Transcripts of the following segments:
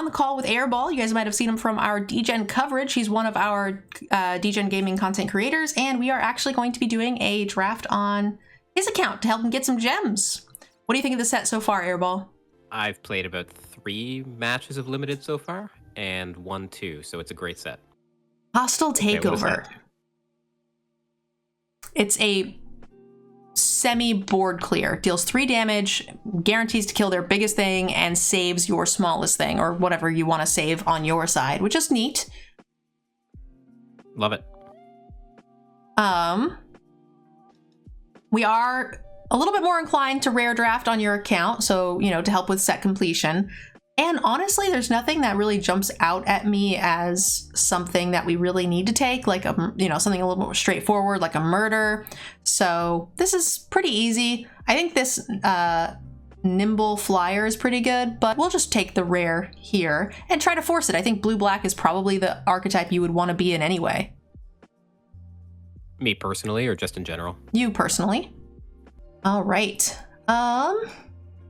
the call with Airball. You guys might have seen him from our Degen coverage. He's one of our Degen gaming content creators, and we are actually going to be doing a draft on his account to help him get some gems. What do you think of the set so far, Airball? I've played about 3 matches of Limited so far, and 1 2, so it's a great set. Hostile Takeover. Okay, it's a semi-board clear. Deals 3 damage, guarantees to kill their biggest thing, and saves your smallest thing, or whatever you want to save on your side, which is neat. Love it. We are a little bit more inclined to rare draft on your account, so, you know, to help with set completion. And honestly, there's nothing that really jumps out at me as something that we really need to take, like, you know, something a little more straightforward, like a murder. So this is pretty easy. I think this nimble flyer is pretty good, but we'll just take the rare here and try to force it. I think blue-black is probably the archetype you would want to be in anyway. Me personally, or just in general? You personally. All right.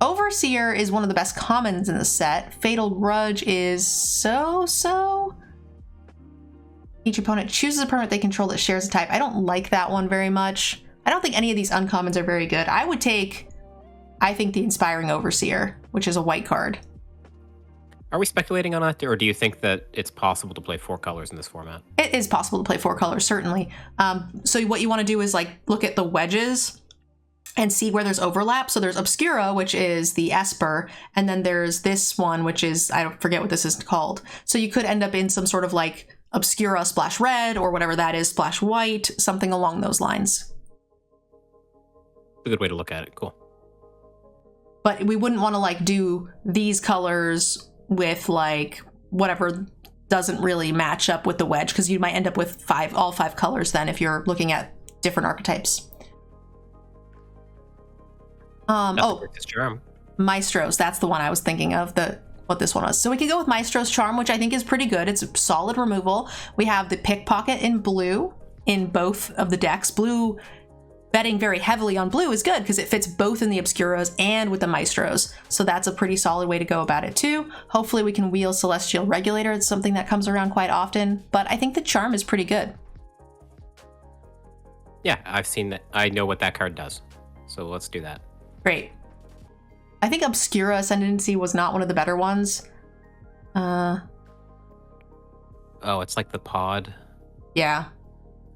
Overseer is one of the best commons in the set. Fatal Grudge is so-so. Each opponent chooses a permanent they control that shares a type. I don't like that one very much. I don't think any of these uncommons are very good. I would take, I think, the Inspiring Overseer, which is a white card. Are we speculating on that, or do you think that it's possible to play 4 colors in this format? It is possible to play 4 colors, certainly. So what you want to do is, like, look at the wedges and see where there's overlap. So there's Obscura, which is the Esper, and then there's this one, which is, I don't forget what this is called. So you could end up in some sort of like Obscura splash red, or whatever that is, splash white, something along those lines. A good way to look at it. Cool. But we wouldn't want to like do these colors with like whatever doesn't really match up with the wedge, because you might end up with all five colors then if you're looking at different archetypes. Charm. Maestro's, that's the one I was thinking of, what this one was. So we can go with Maestro's Charm, which I think is pretty good. It's a solid removal. We have the Pickpocket in blue in both of the decks. Blue, betting very heavily on blue is good because it fits both in the Obscuras and with the Maestros. So that's a pretty solid way to go about it too. Hopefully we can wheel Celestial Regulator. It's something that comes around quite often, but I think the Charm is pretty good. Yeah, I've seen that. I know what that card does. So let's do that. Great. I think Obscura Ascendancy was not one of the better ones. Oh, it's like the pod. Yeah.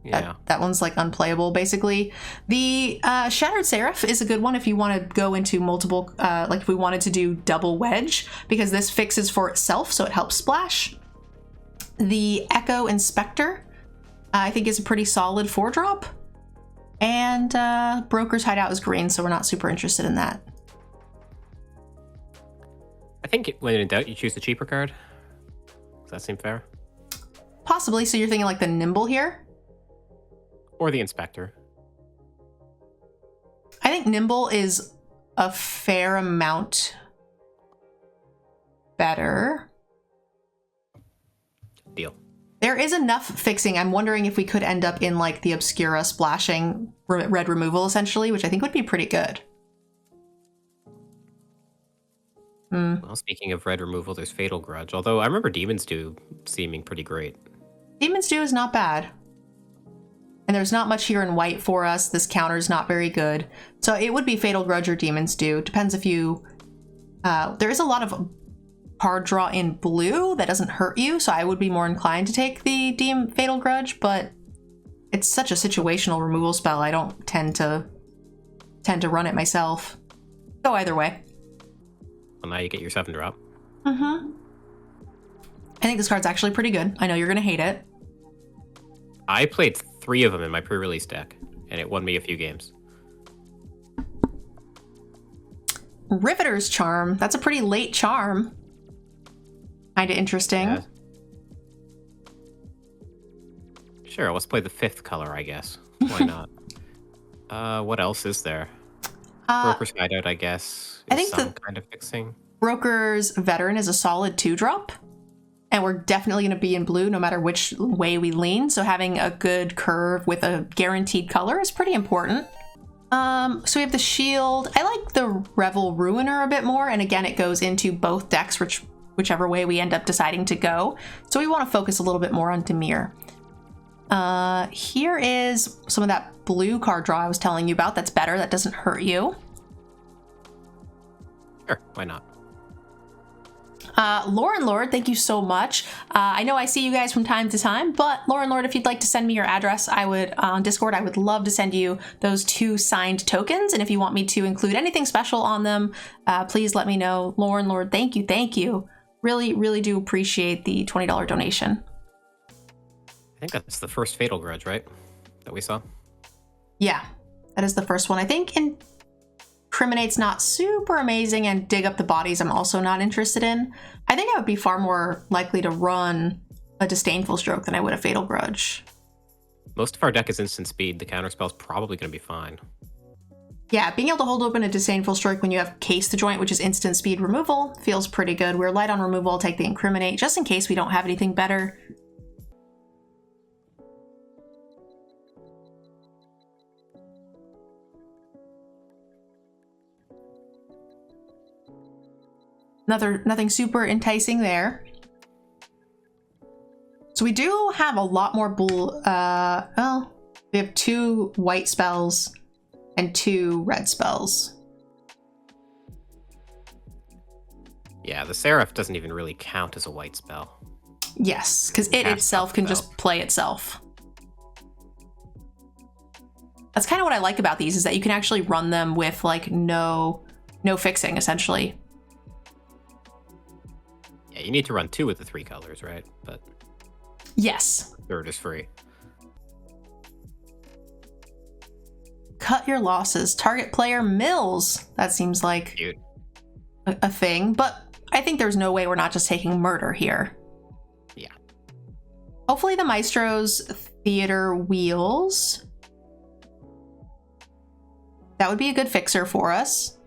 Yeah. That one's like unplayable, basically. The Shattered Seraph is a good one if you want to go into multiple, like if we wanted to do double wedge, because this fixes for itself, so it helps splash. The Echo Inspector, I think, is a pretty solid 4-drop. And Broker's Hideout is green, so we're not super interested in that. I think when in doubt, you choose the cheaper card. Does that seem fair? Possibly. So you're thinking like the Nimble here? Or the Inspector. I think Nimble is a fair amount better. Deal. There is enough fixing. I'm wondering if we could end up in like the Obscura splashing red removal, essentially, which I think would be pretty good. Well, speaking of red removal, there's Fatal Grudge. Although I remember Demon's Due seeming pretty great. Demon's Due is not bad. And there's not much here in white for us. This counter is not very good. So it would be Fatal Grudge or Demon's Due. Depends if you... there is a lot of card draw in blue that doesn't hurt you, so I would be more inclined to take the Fatal Grudge, but it's such a situational removal spell, I don't tend to run it myself. Go either way. Well, now you get your 7-drop. I think this card's actually pretty good. I know you're gonna hate it. I played 3 of them in my pre-release deck, and it won me a few games. Riveter's Charm. That's a pretty late charm. Kinda interesting. Yeah. Sure, let's play the 5th color, I guess. Why not? What else is there? Broker's Hideout, I guess. I think some kind of fixing. Broker's Veteran is a solid 2-drop. And we're definitely going to be in blue no matter which way we lean. So having a good curve with a guaranteed color is pretty important. So we have the Shield. I like the Revel Ruiner a bit more. And again, it goes into both decks, which whichever way we end up deciding to go. So we want to focus a little bit more on Dimir. Here is some of that blue card draw I was telling you about. That's better. That doesn't hurt you. Sure, why not? Lauren Lord, thank you so much. I know I see you guys from time to time, but Lauren Lord, if you'd like to send me your address, on Discord, I would love to send you those 2 signed tokens. And if you want me to include anything special on them, please let me know. Lauren Lord, thank you. Thank you. Really, really do appreciate the $20 donation. I think that's the first Fatal Grudge, right? That we saw? Yeah, that is the first one. I think Incriminate's not super amazing, and Dig Up the Bodies I'm also not interested in. I think I would be far more likely to run a Disdainful Stroke than I would a Fatal Grudge. Most of our deck is instant speed. The counterspell's probably going to be fine. Yeah, being able to hold open a Disdainful Stroke when you have Case the Joint, which is instant speed removal, feels pretty good. We're light on removal. I'll take the Incriminate just in case we don't have anything better. Nothing super enticing there. So we do have a lot more blue. Well, we have 2 white spells and 2 red spells. Yeah, the Seraph doesn't even really count as a white spell. Yes, because it itself can just play itself. That's kind of what I like about these, is that you can actually run them with like no fixing, essentially. Yeah, you need to run 2 with the 3 colors, right? But yes, third is free. Cut your losses. Target player mills. That seems like a thing, but I think there's no way we're not just taking murder here. Yeah. Hopefully the Maestro's Theater Wheels. That would be a good fixer for us.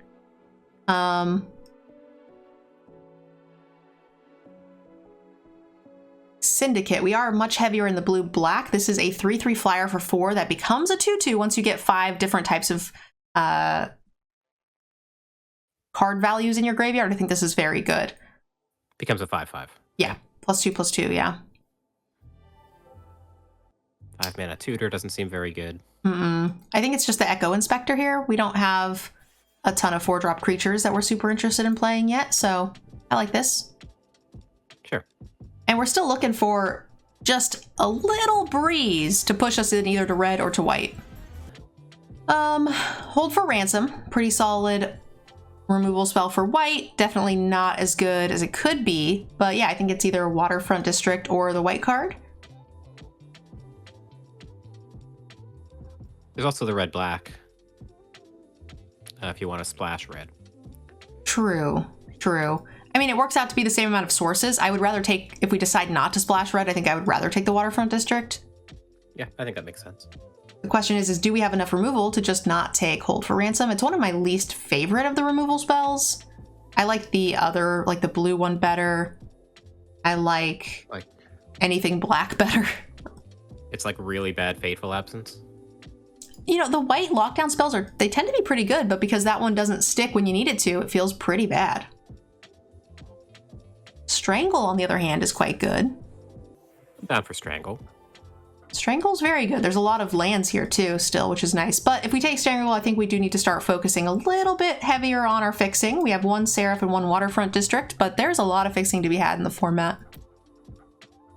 Syndicate. We are much heavier in the blue-black. This is a 3/3 flyer for 4 that becomes a 2/2 once you get 5 different types of card values in your graveyard. I think this is very good. Becomes a 5/5. Yeah, +2/+2, yeah. 5 mana tutor doesn't seem very good. I think it's just the Echo Inspector here. We don't have a ton of 4-drop creatures that we're super interested in playing yet, so I like this. Sure. And we're still looking for just a little breeze to push us in either to red or to white. Hold for Ransom. Pretty solid removal spell for white. Definitely not as good as it could be. But yeah, I think it's either Waterfront District or the white card. There's also the red-black. If you want to splash red. True. I mean, it works out to be the same amount of sources. I would rather take, if we decide not to splash red, I think I would rather take the Waterfront District. Yeah, I think that makes sense. The question is do we have enough removal to just not take Hold for Ransom? It's one of my least favorite of the removal spells. I like the other, like the blue one better. I like anything black better. It's like really bad Fateful Absence. You know, the white lockdown spells they tend to be pretty good, but because that one doesn't stick when you need it to, it feels pretty bad. Strangle, on the other hand, is quite good. I'm down for Strangle. Strangle's very good. There's a lot of lands here too still, which is nice. But if we take Strangle, I think we do need to start focusing a little bit heavier on our fixing. We have 1 Seraph and 1 Waterfront District, but there's a lot of fixing to be had in the format.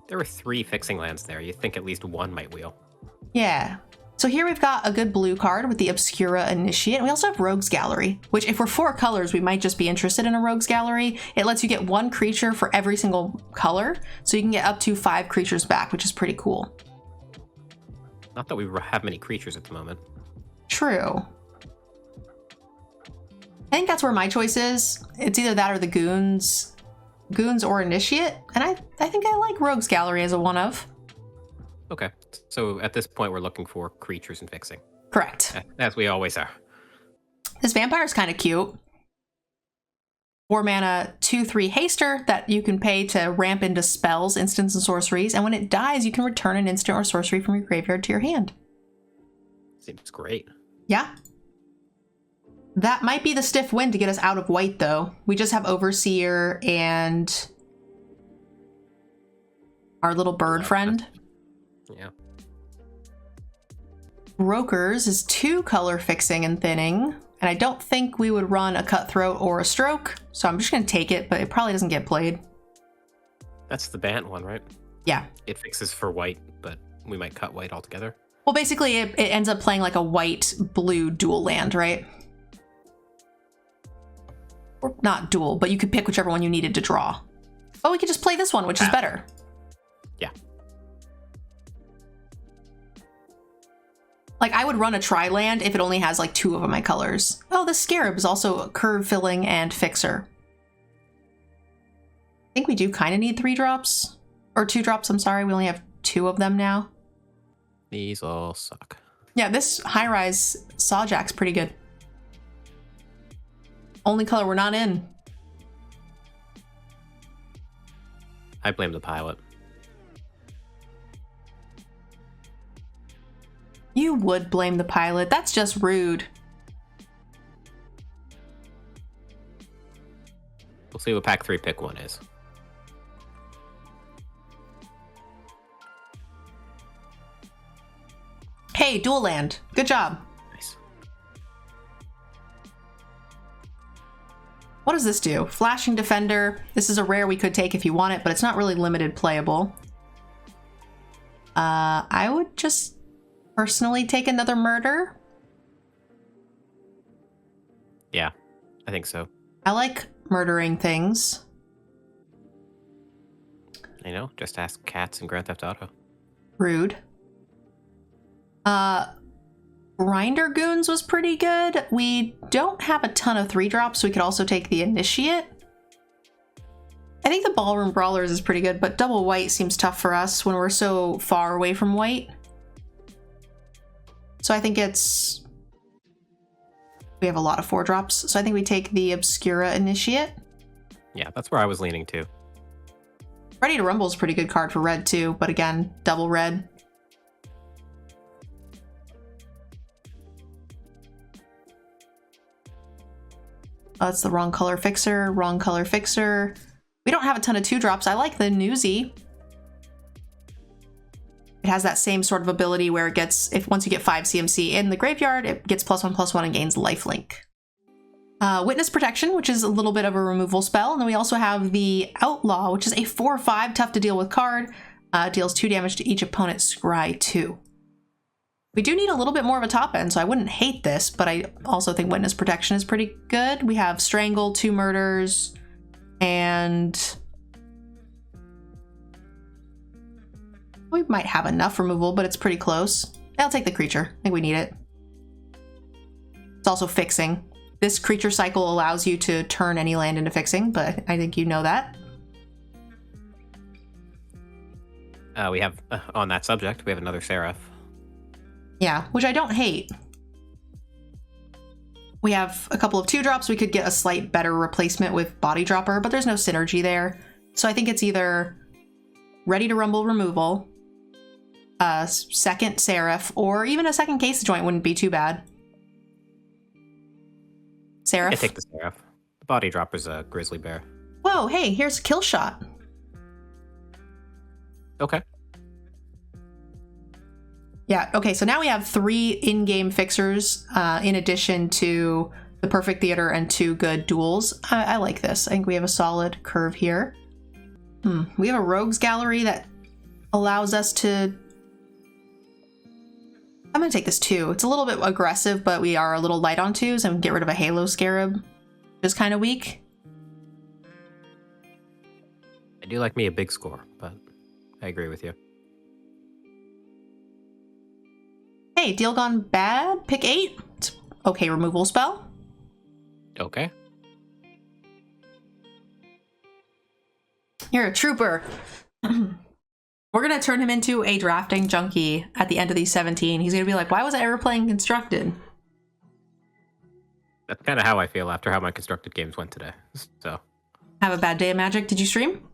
There were 3 fixing lands there. You think at least 1 might wheel. Yeah. So here we've got a good blue card with the Obscura Initiate. And we also have Rogue's Gallery, which if we're 4 colors, we might just be interested in a Rogue's Gallery. It lets you get 1 creature for every single color. So you can get up to 5 creatures back, which is pretty cool. Not that we have many creatures at the moment. True. I think that's where my choice is. It's either that or the Goons or Initiate. And I think I like Rogue's Gallery as a one of. Okay, so at this point we're looking for creatures and fixing. Correct. As we always are. This vampire is kind of cute. 4 mana, 2/3 haster that you can pay to ramp into spells, instants, and sorceries. And when it dies, you can return an instant or sorcery from your graveyard to your hand. Seems great. Yeah. That might be the stiff win to get us out of white, though. We just have Overseer and Our little bird friend. Yeah. Brokers is 2 color fixing and thinning. And I don't think we would run a cutthroat or a stroke. So I'm just going to take it, but it probably doesn't get played. That's the Bant one, right? Yeah. It fixes for white, but we might cut white altogether. Well, basically, it ends up playing like a white-blue dual land, right? Or not dual, but you could pick whichever one you needed to draw. Oh, we could just play this one, which is better. Yeah. Like, I would run a tri-land if it only has, like, 2 of my colors. Oh, the Scarab is also a curve filling and fixer. I think we do kind of need 3 drops. Or 2 drops, I'm sorry. We only have 2 of them now. These all suck. Yeah, this high-rise Sawjack's pretty good. Only color we're not in. I blame the pilot. You would blame the pilot. That's just rude. We'll see what pack 3 pick 1 is. Hey, dual land. Good job. Nice. What does this do? Flashing Defender. This is a rare we could take if you want it, but it's not really limited playable. I would just personally take another murder. Yeah, I think so. I like murdering things. I know, just ask cats in Grand Theft Auto. Rude. Grinder Goons was pretty good. We don't have a ton of 3 drops, so we could also take the Initiate. I think the Ballroom Brawlers is pretty good, but double white seems tough for us when we're so far away from white. So I think we have a lot of 4 drops, so I think we take the Obscura Initiate. Yeah, that's where I was leaning to. Ready to Rumble is a pretty good card for red too, but again, double red. Oh, that's the wrong color fixer, wrong color fixer. We don't have a ton of 2 drops. I like the Newsy. It has that same sort of ability where it gets, once you get 5 CMC in the graveyard, it gets +1/+1 and gains lifelink. Witness Protection, which is a little bit of a removal spell. And then we also have the Outlaw, which is a 4/5 tough to deal with card. Deals 2 damage to each opponent, scry 2. We do need a little bit more of a top end, so I wouldn't hate this, but I also think Witness Protection is pretty good. We have Strangle, 2 murders, and we might have enough removal, but it's pretty close. I'll take the creature. I think we need it. It's also fixing. This creature cycle allows you to turn any land into fixing, but I think you know that. We have, on that subject, we have another Seraph. Yeah, which I don't hate. We have a couple of 2 drops. We could get a slight better replacement with Body Dropper, but there's no synergy there. So I think it's either Ready to Rumble removal, a second Seraph, or even a second Case Joint wouldn't be too bad. Seraph? I take the Seraph. The Body Dropper's a Grizzly Bear. Whoa, hey, here's a Kill Shot. Okay. Yeah, okay, so now we have 3 in-game fixers in addition to the Perfect Theater and 2 good duels. I like this. I think we have a solid curve here. We have a Rogues Gallery that allows us to... I'm going to take this 2. It's a little bit aggressive, but we are a little light on 2s and get rid of a Halo Scarab, which is kind of weak. I do like me a big score, but I agree with you. Hey, deal gone bad. Pick 8. It's okay removal spell. Okay. You're a trooper. We're going to turn him into a drafting junkie at the end of these 17. He's going to be like, why was I ever playing Constructed? That's kind of how I feel after how my Constructed games went today. So. Have a bad day of Magic. Did you stream?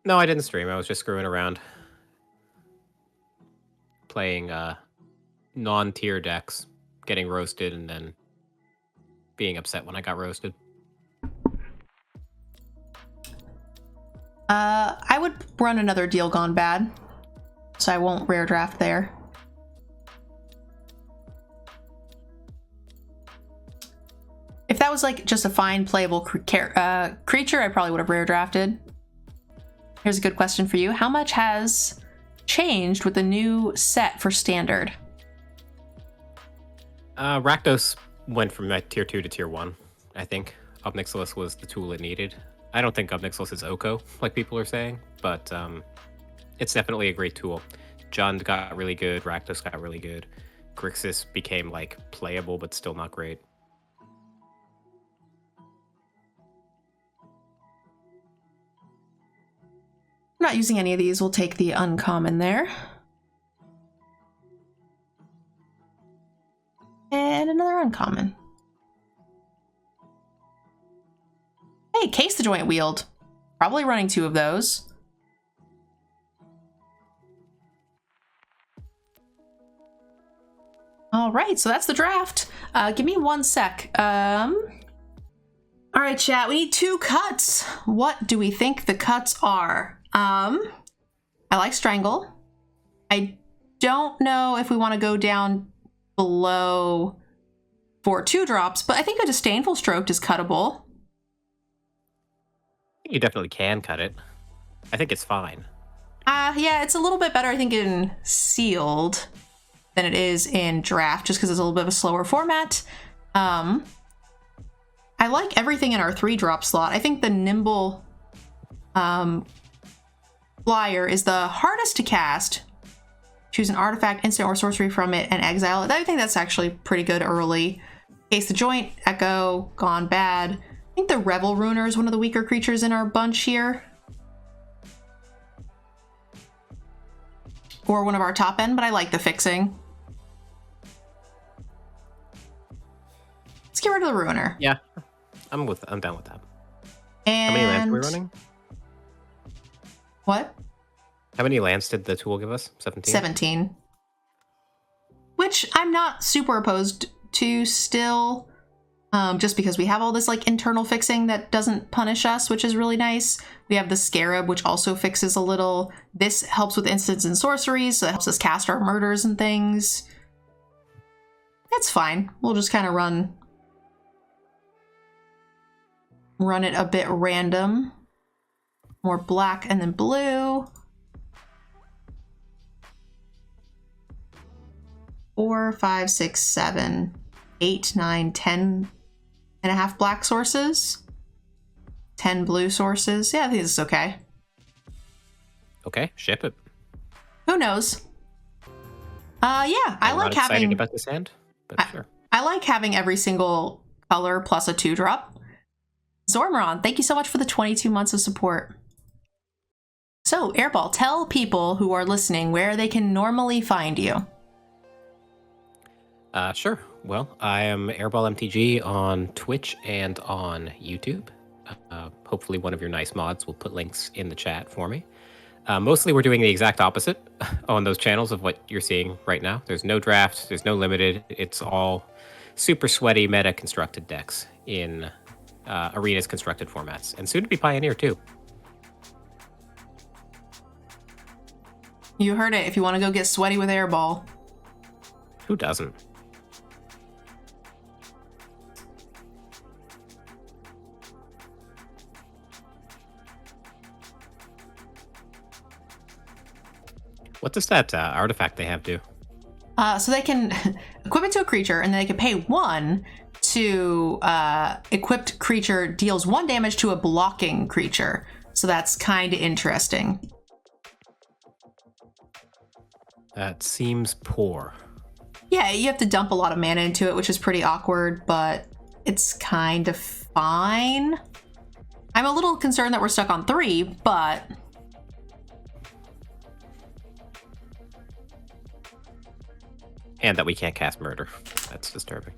No, I didn't stream. I was just screwing around. Playing non-tier decks, getting roasted, and then being upset when I got roasted. I would run another Deal Gone Bad, so I won't rare draft there. If that was like just a fine playable creature, I probably would have rare drafted. Here's a good question for you. How much has changed with the new set for standard? Rakdos went from like tier 2 to tier 1, I think. Obnixilis was the tool it needed. I don't think Obnixilis is Oko, like people are saying, but it's definitely a great tool. Jund got really good, Rakdos got really good. Grixis became like playable, but still not great. I'm not using any of these. We'll take the uncommon there. And another uncommon. Hey, Case the Joint Wield. Probably running 2 of those. All right, so that's the draft. Give me 1 sec. All right, chat, we need 2 cuts. What do we think the cuts are? I like Strangle. I don't know if we want to go down below 4 2-drops, but I think a Disdainful Stroked is cuttable. You definitely can cut it. I think it's fine. Yeah, it's a little bit better, I think, in Sealed than it is in Draft, just because it's a little bit of a slower format. I like everything in our 3-drop slot. I think the Nimble Flyer is the hardest to cast. Choose an artifact, instant, or sorcery from it and exile it. I think that's actually pretty good early. Case the Joint, Echo, Gone Bad. I think the Revel Ruiner is one of the weaker creatures in our bunch here. Or one of our top end, but I like the fixing. Let's get rid of the Ruiner. Yeah, I'm down with that. And how many lands are we running? What? How many lands did the tool give us? 17? 17. Which I'm not super opposed to still, just because we have all this like internal fixing that doesn't punish us, which is really nice. We have the Scarab, which also fixes a little. This helps with instants and sorceries, so it helps us cast our murders and things. That's fine. We'll just kind of run it a bit random. More black and then blue. 4, 5, 6, 7, 8, 9, 10 and a half black sources. 10 blue sources. Yeah, I think this is okay. Okay, ship it. Who knows? Yeah, I like not having excited about this hand, but sure. I like having every single color plus a 2-drop. Zormaron, thank you so much for the 22 months of support. So, Airball, tell people who are listening where they can normally find you. Sure. Well, I am Airball MTG on Twitch and on YouTube. Hopefully one of your nice mods will put links in the chat for me. Mostly we're doing the exact opposite on those channels of what you're seeing right now. There's no draft, there's no limited. It's all super sweaty meta constructed decks in Arena's constructed formats, and soon to be Pioneer too. You heard it. If you want to go get sweaty with Airball. Who doesn't? What does that artifact they have do? So they can equip it to a creature, and then they can pay 1 to equipped creature deals 1 damage to a blocking creature. So that's kind of interesting. That seems poor. Yeah, you have to dump a lot of mana into it, which is pretty awkward, but it's kind of fine. I'm a little concerned that we're stuck on 3, but... And that we can't cast Murder. That's disturbing.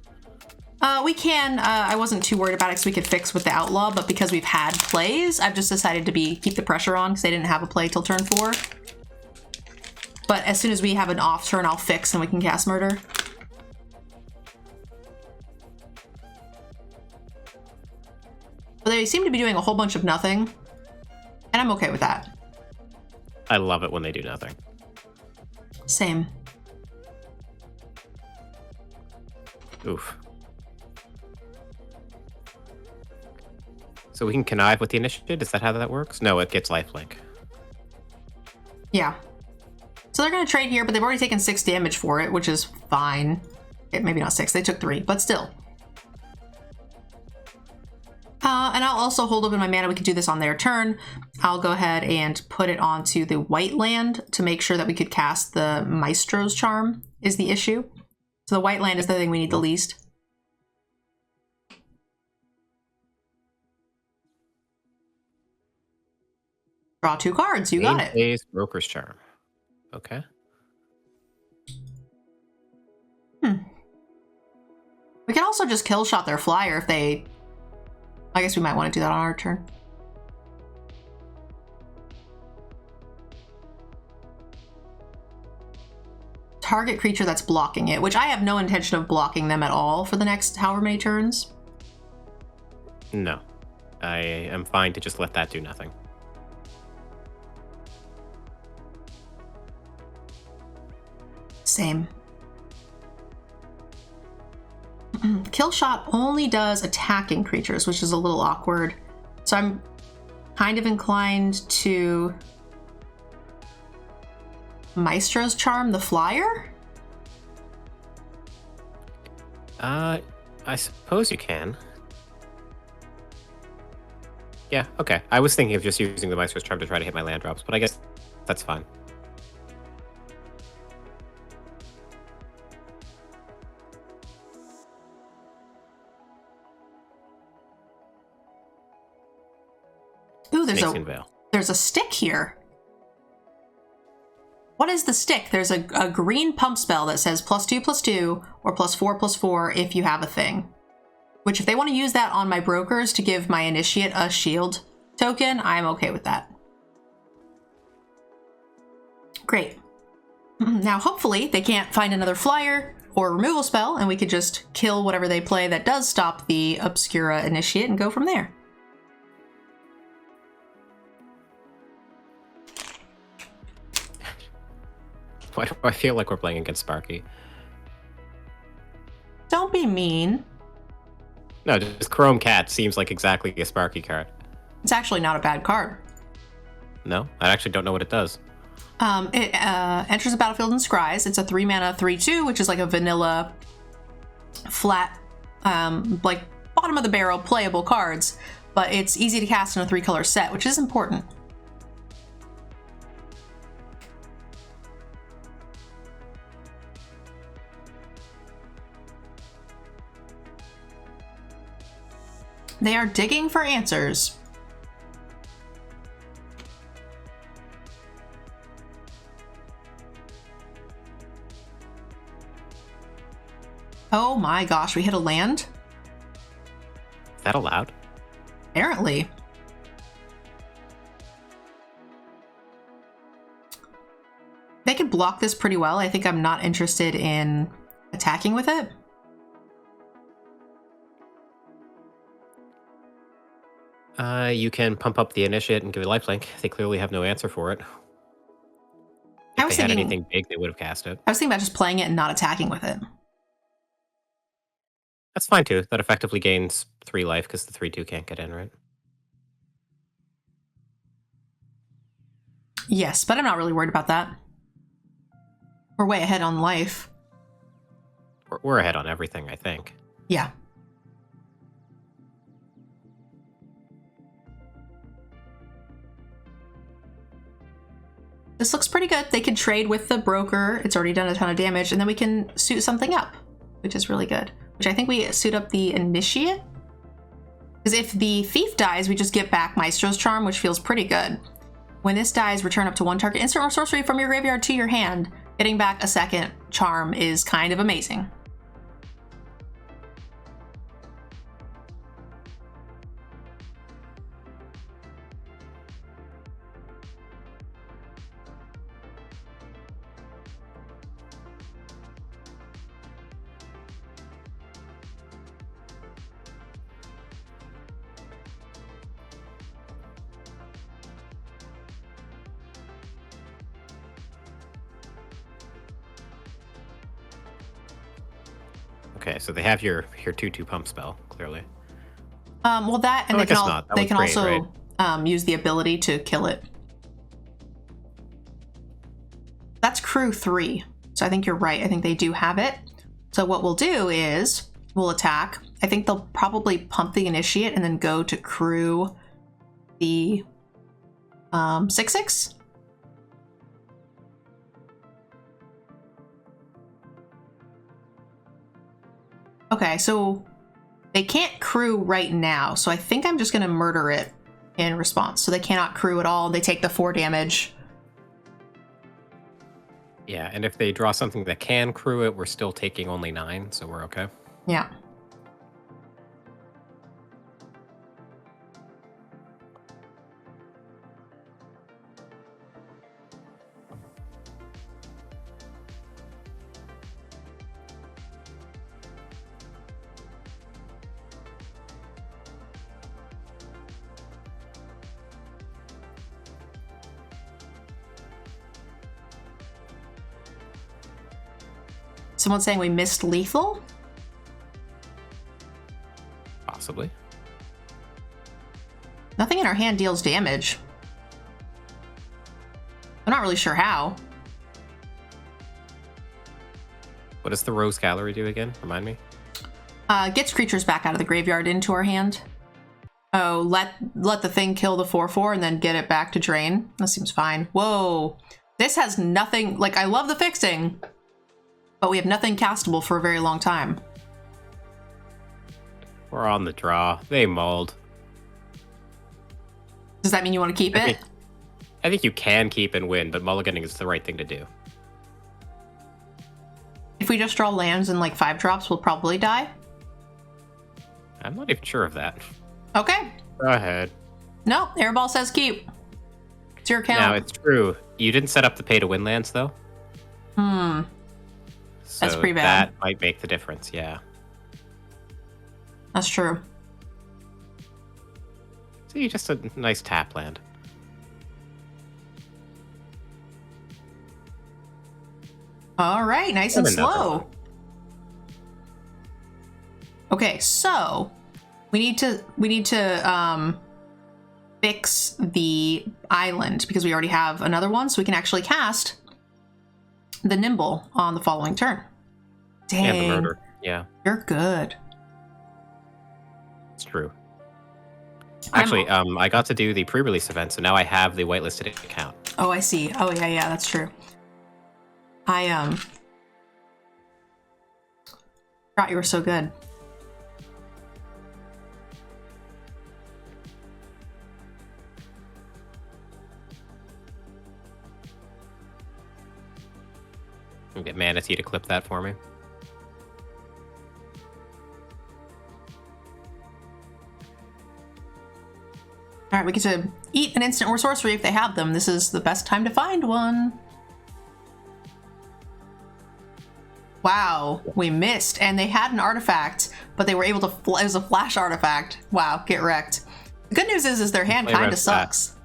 We can. I wasn't too worried about it because we could fix with the Outlaw, but because we've had plays, I've just decided to keep the pressure on because they didn't have a play till turn 4. But as soon as we have an off turn, I'll fix and we can cast Murder. But they seem to be doing a whole bunch of nothing. And I'm okay with that. I love it when they do nothing. Same. Oof. So we can connive with the initiative? Is that how that works? No, it gets lifelink. Yeah. So they're going to trade here, but they've already taken 6 damage for it, which is fine. Maybe not 6, they took 3, but still. And I'll also hold open my mana. We could do this on their turn. I'll go ahead and put it onto the white land to make sure that we could cast the Maestro's Charm is the issue. So the white land is the thing we need the least. Draw 2 cards. You got it. Plays Broker's Charm. Okay. We can also just kill shot their flyer if they... I guess we might want to do that on our turn. Target creature that's blocking it, which I have no intention of blocking them at all for the next however many turns. No. I am fine to just let that do nothing. Same. Kill shot only does attacking creatures, which is a little awkward. So I'm kind of inclined to Maestro's Charm the flyer? I suppose you can. Yeah, okay. I was thinking of just using the Maestro's Charm to try to hit my land drops, but I guess that's fine. Ooh, there's a stick here. What is the stick? There's a green pump spell that says +2/+2 or +4/+4 if you have a thing. Which if they want to use that on my brokers to give my initiate a shield token, I'm okay with that. Great. Now hopefully they can't find another flyer or removal spell and we could just kill whatever they play that does stop the Obscura initiate and go from there. Why do I feel like we're playing against Sparky? Don't be mean. No, just Chrome Cat seems like exactly a Sparky card. It's actually not a bad card. No? I actually don't know what it does. It enters the battlefield and scries. It's a 3-mana 3/2, which is like a vanilla, flat, like bottom of the barrel playable cards, but it's easy to cast in a 3-color set, which is important. They are digging for answers. Oh my gosh, we hit a land? Is that allowed? Apparently. They could block this pretty well. I think I'm not interested in attacking with it. You can pump up the initiate and give it lifelink. They clearly have no answer for it. If they had anything big, they would have cast it. I was thinking about just playing it and not attacking with it. That's fine too. That effectively gains 3 life because the 3/2 can't get in, right? Yes, but I'm not really worried about that. We're way ahead on life. We're ahead on everything, I think. Yeah. This looks pretty good. They can trade with the broker. It's already done a ton of damage, and then we can suit something up, which is really good. Which I think we suit up the initiate. Because if the thief dies, we just get back Maestro's Charm, which feels pretty good. When this dies, return up to 1 target instant or sorcery from your graveyard to your hand. Getting back a second charm is kind of amazing. Okay, so they have your 2/2 pump spell, clearly. Well, that, and Oh, I they can, guess not. That they was can great, also right? use the ability to kill it. That's crew 3. So I think you're right. I think they do have it. So what we'll do is we'll attack. I think they'll probably pump the initiate and then go to crew the 6/6. Okay, so they can't crew right now. So I think I'm just going to murder it in response. So they cannot crew at all. They take the 4 damage. Yeah, and if they draw something that can crew it, we're still taking only 9, so we're okay. Yeah. Someone's saying we missed lethal? Possibly. Nothing in our hand deals damage. I'm not really sure how. What does the Rose Gallery do again? Remind me. Gets creatures back out of the graveyard into our hand. Oh, let the thing kill the 4/4 and then get it back to drain. That seems fine. Whoa. This has nothing, like, I love the fixing, but we have nothing castable for a very long time. We're on the draw. They mauled. Does that mean you want to keep it? I think you can keep and win, but mulliganing is the right thing to do. If we just draw lands and like 5 drops, we'll probably die. I'm not even sure of that. Okay. Go ahead. No, Airball says keep. It's your account. Now, it's true. You didn't set up the pay-to-win lands, though. So that's pretty bad. That might make the difference, yeah. That's true. See, just a nice tap land. All right, nice and slow. Okay, so we need to fix the island because we already have another one, so we can actually cast the Nimble on the following turn. Dang, And the murder, yeah. You're good. It's true. Actually, I got to do the pre-release event, so now I have the whitelisted account. Oh, I see. Oh, yeah, that's true. I forgot you were so good. I'll get Manatee to clip that for me. All right, we get to eat an instant or sorcery if they have them. This is the best time to find one. Wow, we missed, and they had an artifact, but they were able to. It was a flash artifact. Wow, get wrecked. The good news is their hand kind of sucks.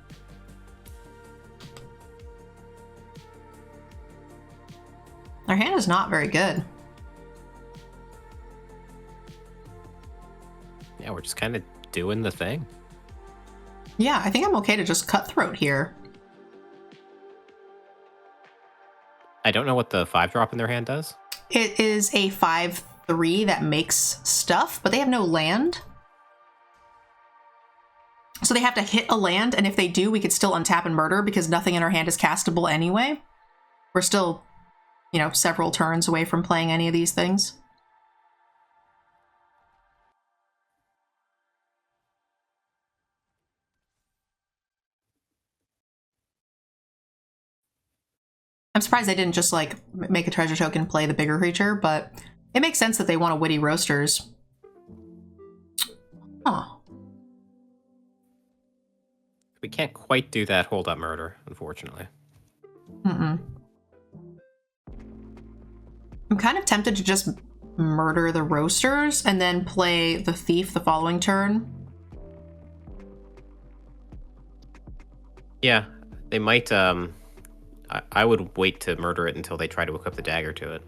Their hand is not very good. Yeah, we're just kind of doing the thing. Yeah, I think I'm okay to just cutthroat here. I don't know what the 5-drop in their hand does. It is a 5/3 that makes stuff, but they have no land. So they have to hit a land, and if they do, we could still untap and murder because nothing in our hand is castable anyway. We're still, several turns away from playing any of these things. I'm surprised they didn't just, make a treasure token and play the bigger creature, but it makes sense that they want a Witty Roasters. Huh. We can't quite do that hold-up murder, unfortunately. I'm kind of tempted to just murder the Roasters and then play the Thief the following turn. Yeah, they might, I would wait to murder it until they try to equip the dagger to it.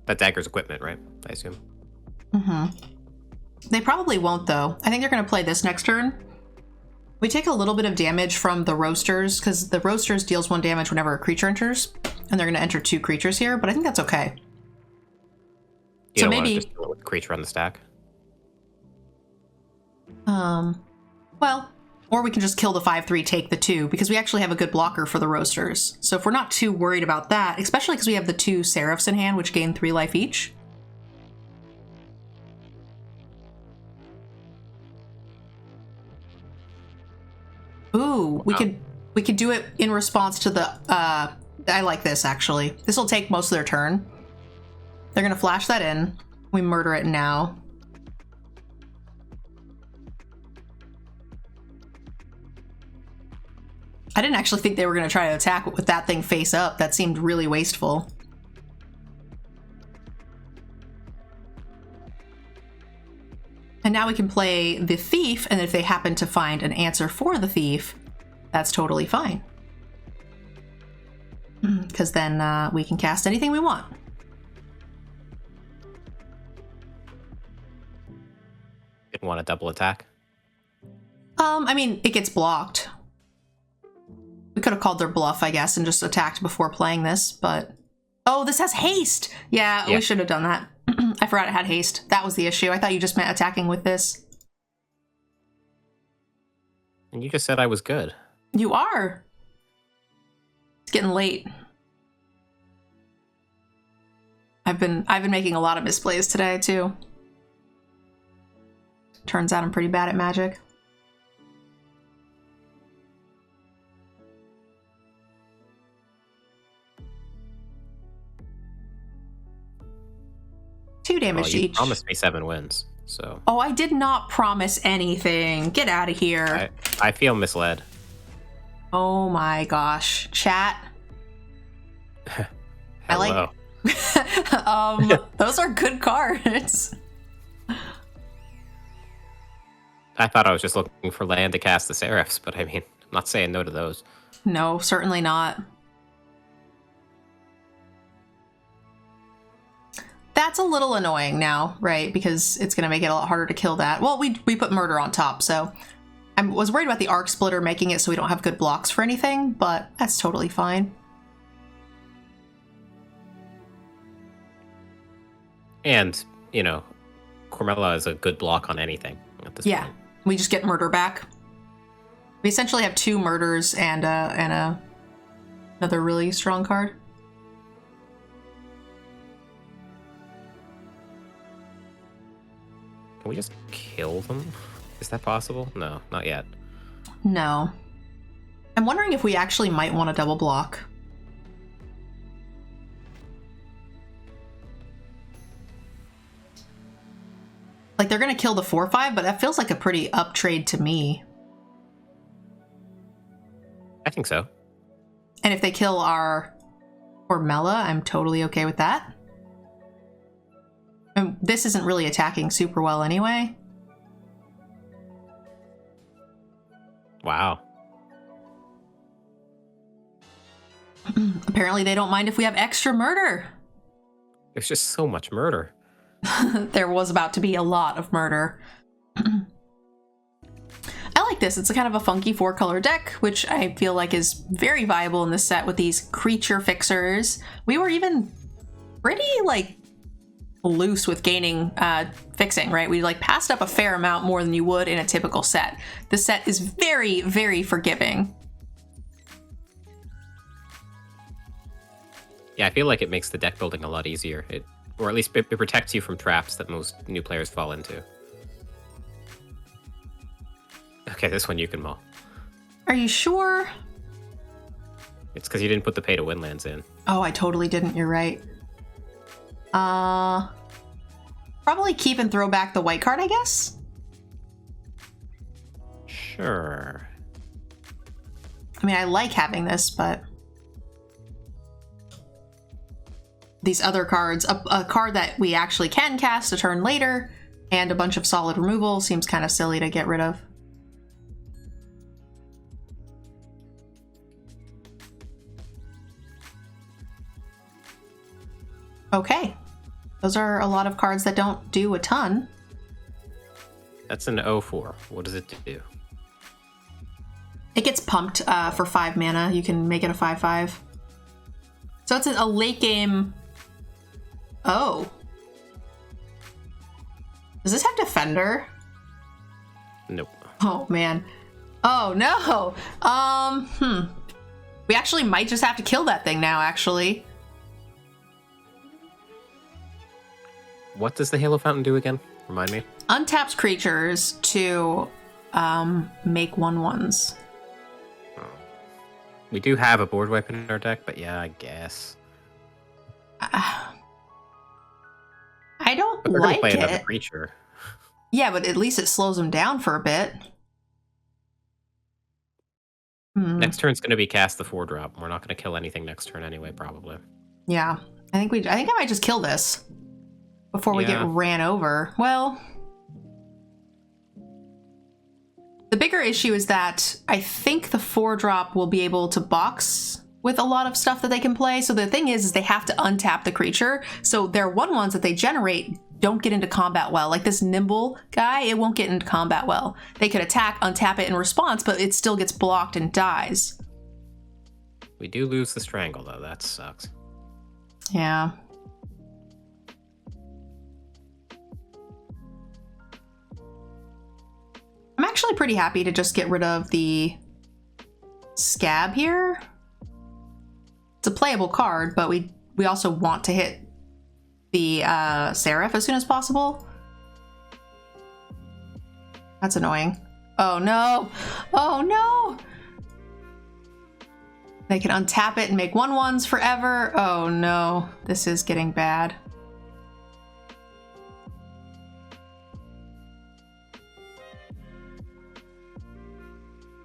But That dagger's equipment, right? I assume. Mm-hmm. They probably won't, though. I think they're going to play this next turn. We take a little bit of damage from the roasters, because the roasters deals 1 damage whenever a creature enters, and they're going to enter 2 creatures here, but I think that's okay. You So don't maybe want to just deal with the creature on the stack? Well, or we can just kill the 5/3, take the 2, because we actually have a good blocker for the roasters. So if we're not too worried about that, especially because we have the 2 Seraphs in hand, which gain 3 life each. Ooh, we could do it in response to the I like this actually. This will take most of their turn. They're gonna flash that in. We murder it now. I didn't actually think they were gonna try to attack with that thing face up. That seemed really wasteful. And now we can play the thief, and if they happen to find an answer for the thief, that's totally fine. Because then we can cast anything we want. Didn't want a double attack? I mean, it gets blocked. We could have called their bluff, I guess, and just attacked before playing this, but... Oh, this has haste! Yeah, we should have done that. I forgot it had haste. That was the issue. I thought you just meant attacking with this. And you just said I was good. You are. It's getting late. I've been making a lot of misplays today too. Turns out I'm pretty bad at Magic. Two damage you each. Promised me 7 wins, so. Oh, I did not promise anything. Get out of here. I feel misled. Oh my gosh. Chat. I like those are good cards. I thought I was just looking for land to cast the Seraphs, but I mean, I'm not saying no to those. No, certainly not. That's a little annoying now, right? Because it's going to make it a lot harder to kill that. Well, we put murder on top, so I was worried about the Arc Splitter making it so we don't have good blocks for anything, but that's totally fine. And, you know, Cormella is a good block on anything at this point. We just get murder back. We essentially have 2 murders and another really strong card. Can we just kill them? Is that possible? No, not yet. No. I'm wondering if we actually might want to double block. Like, they're going to kill the 4/5, but that feels like a pretty up trade to me. I think so. And if they kill our Cormella, I'm totally okay with that. And this isn't really attacking super well anyway. Wow. Apparently they don't mind if we have extra murder. There's just so much murder. There was about to be a lot of murder. I like this. It's a kind of a funky 4-color deck, which I feel like is very viable in this set with these creature fixers. We were even pretty, like, loose with gaining fixing, right? We, like, passed up a fair amount more than you would in a typical set. This set is very, very forgiving. Yeah, I feel like it makes the deck building a lot easier. Or at least it protects you from traps that most new players fall into. Okay, this one you can mull. Are you sure? It's because you didn't put the pay to win lands in. Oh, I totally didn't. You're right. Probably keep and throw back the white card, I guess? Sure. I mean, I like having this, but... These other cards, a card that we actually can cast a turn later, and a bunch of solid removal seems kind of silly to get rid of. Okay. Those are a lot of cards that don't do a ton. That's an 0/4. What does it do? It gets pumped for 5 mana. You can make it a 5/5. So it's a late game. Oh. Does this have Defender? Nope. Oh, man. Oh, no. We actually might just have to kill that thing now, actually. What does the Halo Fountain do again? Remind me. Untaps creatures to make 1/1s. We do have a board wipe in our deck, but yeah, I guess. I don't But they're gonna like play another it. creature. Yeah, but at least it slows them down for a bit. Next turn's gonna be cast the 4-drop. We're not gonna kill anything next turn anyway, probably. Yeah, I think I might just kill this before we get ran over. Well, the bigger issue is that I think the 4-drop will be able to box with a lot of stuff that they can play. So the thing is they have to untap the creature. So their 1/1s that they generate don't get into combat well. Like this Nimble guy, it won't get into combat well. They could attack, untap it in response, but it still gets blocked and dies. We do lose the Strangle, though. That sucks. Yeah. I'm actually pretty happy to just get rid of the Scab here. It's a playable card, but we also want to hit the Seraph as soon as possible. That's annoying. Oh no! Oh no! They can untap it and make 1/1s forever. Oh no, this is getting bad.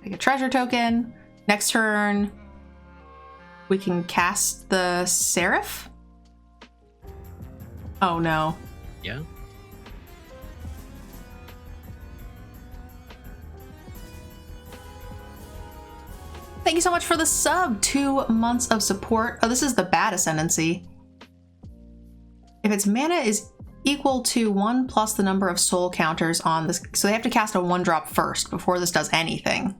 Take a treasure token. Next turn, we can cast the Seraph. Oh no. Yeah. Thank you so much for the sub. 2 months of support. Oh, this is the bad ascendancy. If its mana is equal to 1 plus the number of soul counters on this, so they have to cast a 1-drop first before this does anything.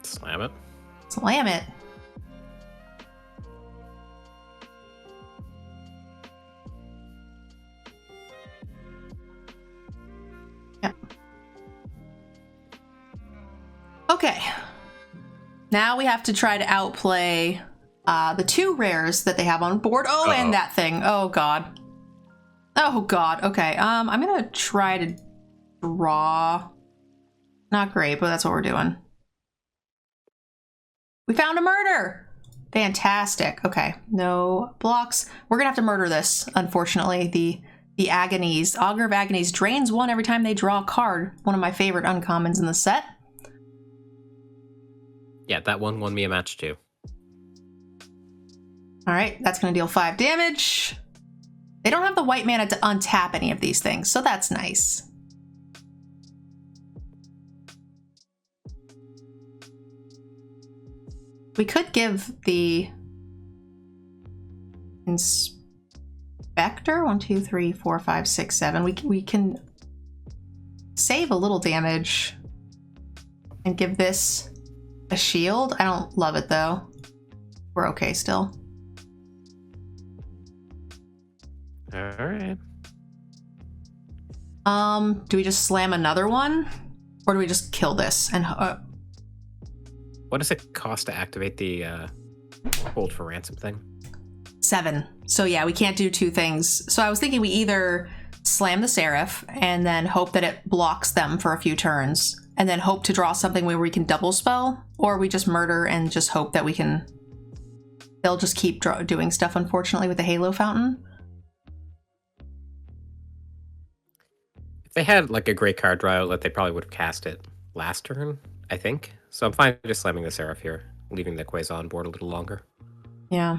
Slam it. Slam it. Yep. Okay. Now we have to try to outplay the 2 rares that they have on board. Oh, and that thing. Oh god. Oh god. Okay. I'm gonna try to draw. Not great, but that's what we're doing. We found a murder! Fantastic. Okay, no blocks. We're gonna have to murder this, unfortunately. The Agonies. Augur of Agonies drains 1 every time they draw a card. One of my favorite uncommons in the set. Yeah, that one won me a match too. Alright, that's gonna deal 5 damage. They don't have the white mana to untap any of these things, so that's nice. We could give the Inspector 1, 2, 3, 4, 5, 6, 7. We can save a little damage and give this a shield. I don't love it though. We're okay still. All right. Do we just slam another one, or do we just kill this and? What does it cost to activate the hold for ransom thing? 7. So yeah, we can't do 2 things. So I was thinking we either slam the Seraph and then hope that it blocks them for a few turns, and then hope to draw something where we can double spell, or we just murder and just hope that we can. They'll just keep doing stuff, unfortunately, with the Halo Fountain. If they had like a great card draw outlet, they probably would have cast it last turn, I think. So I'm fine just slamming the Seraph here, leaving the Quasar on board a little longer. Yeah.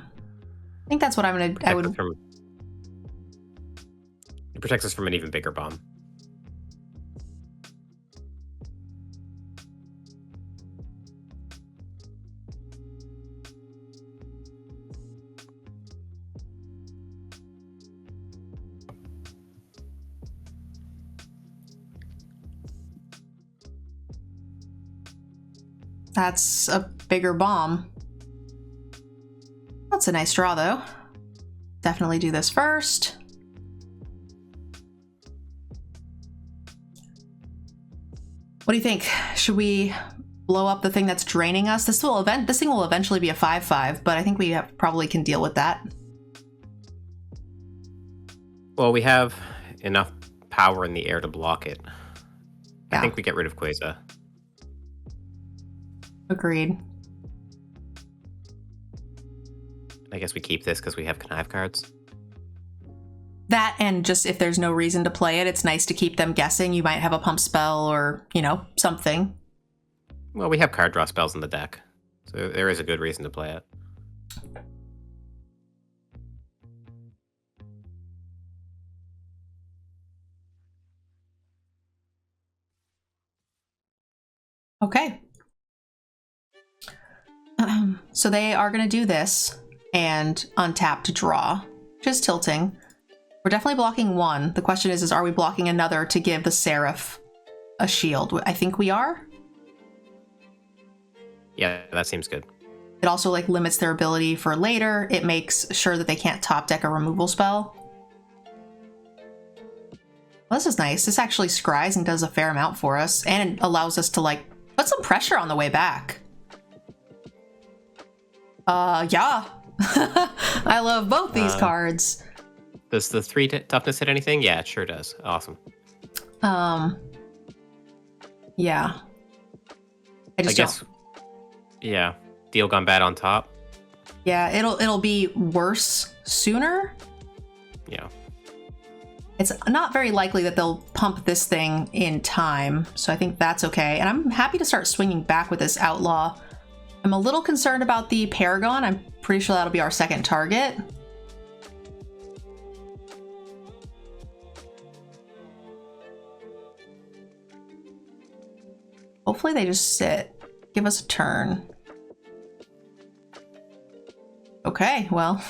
I think that's what I'm gonna. I would. It protects us from an even bigger bomb. That's a bigger bomb. That's a nice draw, though. Definitely do this first. What do you think? Should we blow up the thing that's draining us? This thing will eventually be a 5/5, but I think we probably can deal with that. Well, we have enough power in the air to block it. Yeah. I think we get rid of Quasar. Agreed. I guess we keep this because we have connive cards. That, and just if there's no reason to play it, it's nice to keep them guessing. You might have a pump spell or, you know, something. Well, we have card draw spells in the deck, so there is a good reason to play it. Okay. So they are going to do this and untap to draw, just tilting. We're definitely blocking one. The question is are we blocking another to give the Seraph a shield? I think we are. Yeah, that seems good. It also like limits their ability for later. It makes sure that they can't top deck a removal spell. Well, this is nice. This actually scries and does a fair amount for us, and it allows us to like put some pressure on the way back. Yeah. I love both these cards. Does the 3 toughness hit anything? Yeah, it sure does. Awesome. Yeah. I guess. Yeah. Deal gone bad on top. Yeah, it'll be worse sooner. Yeah. It's not very likely that they'll pump this thing in time, so I think that's okay. And I'm happy to start swinging back with this Outlaw. I'm a little concerned about the Paragon. I'm pretty sure that'll be our second target. Hopefully they just sit. Give us a turn. Okay, well.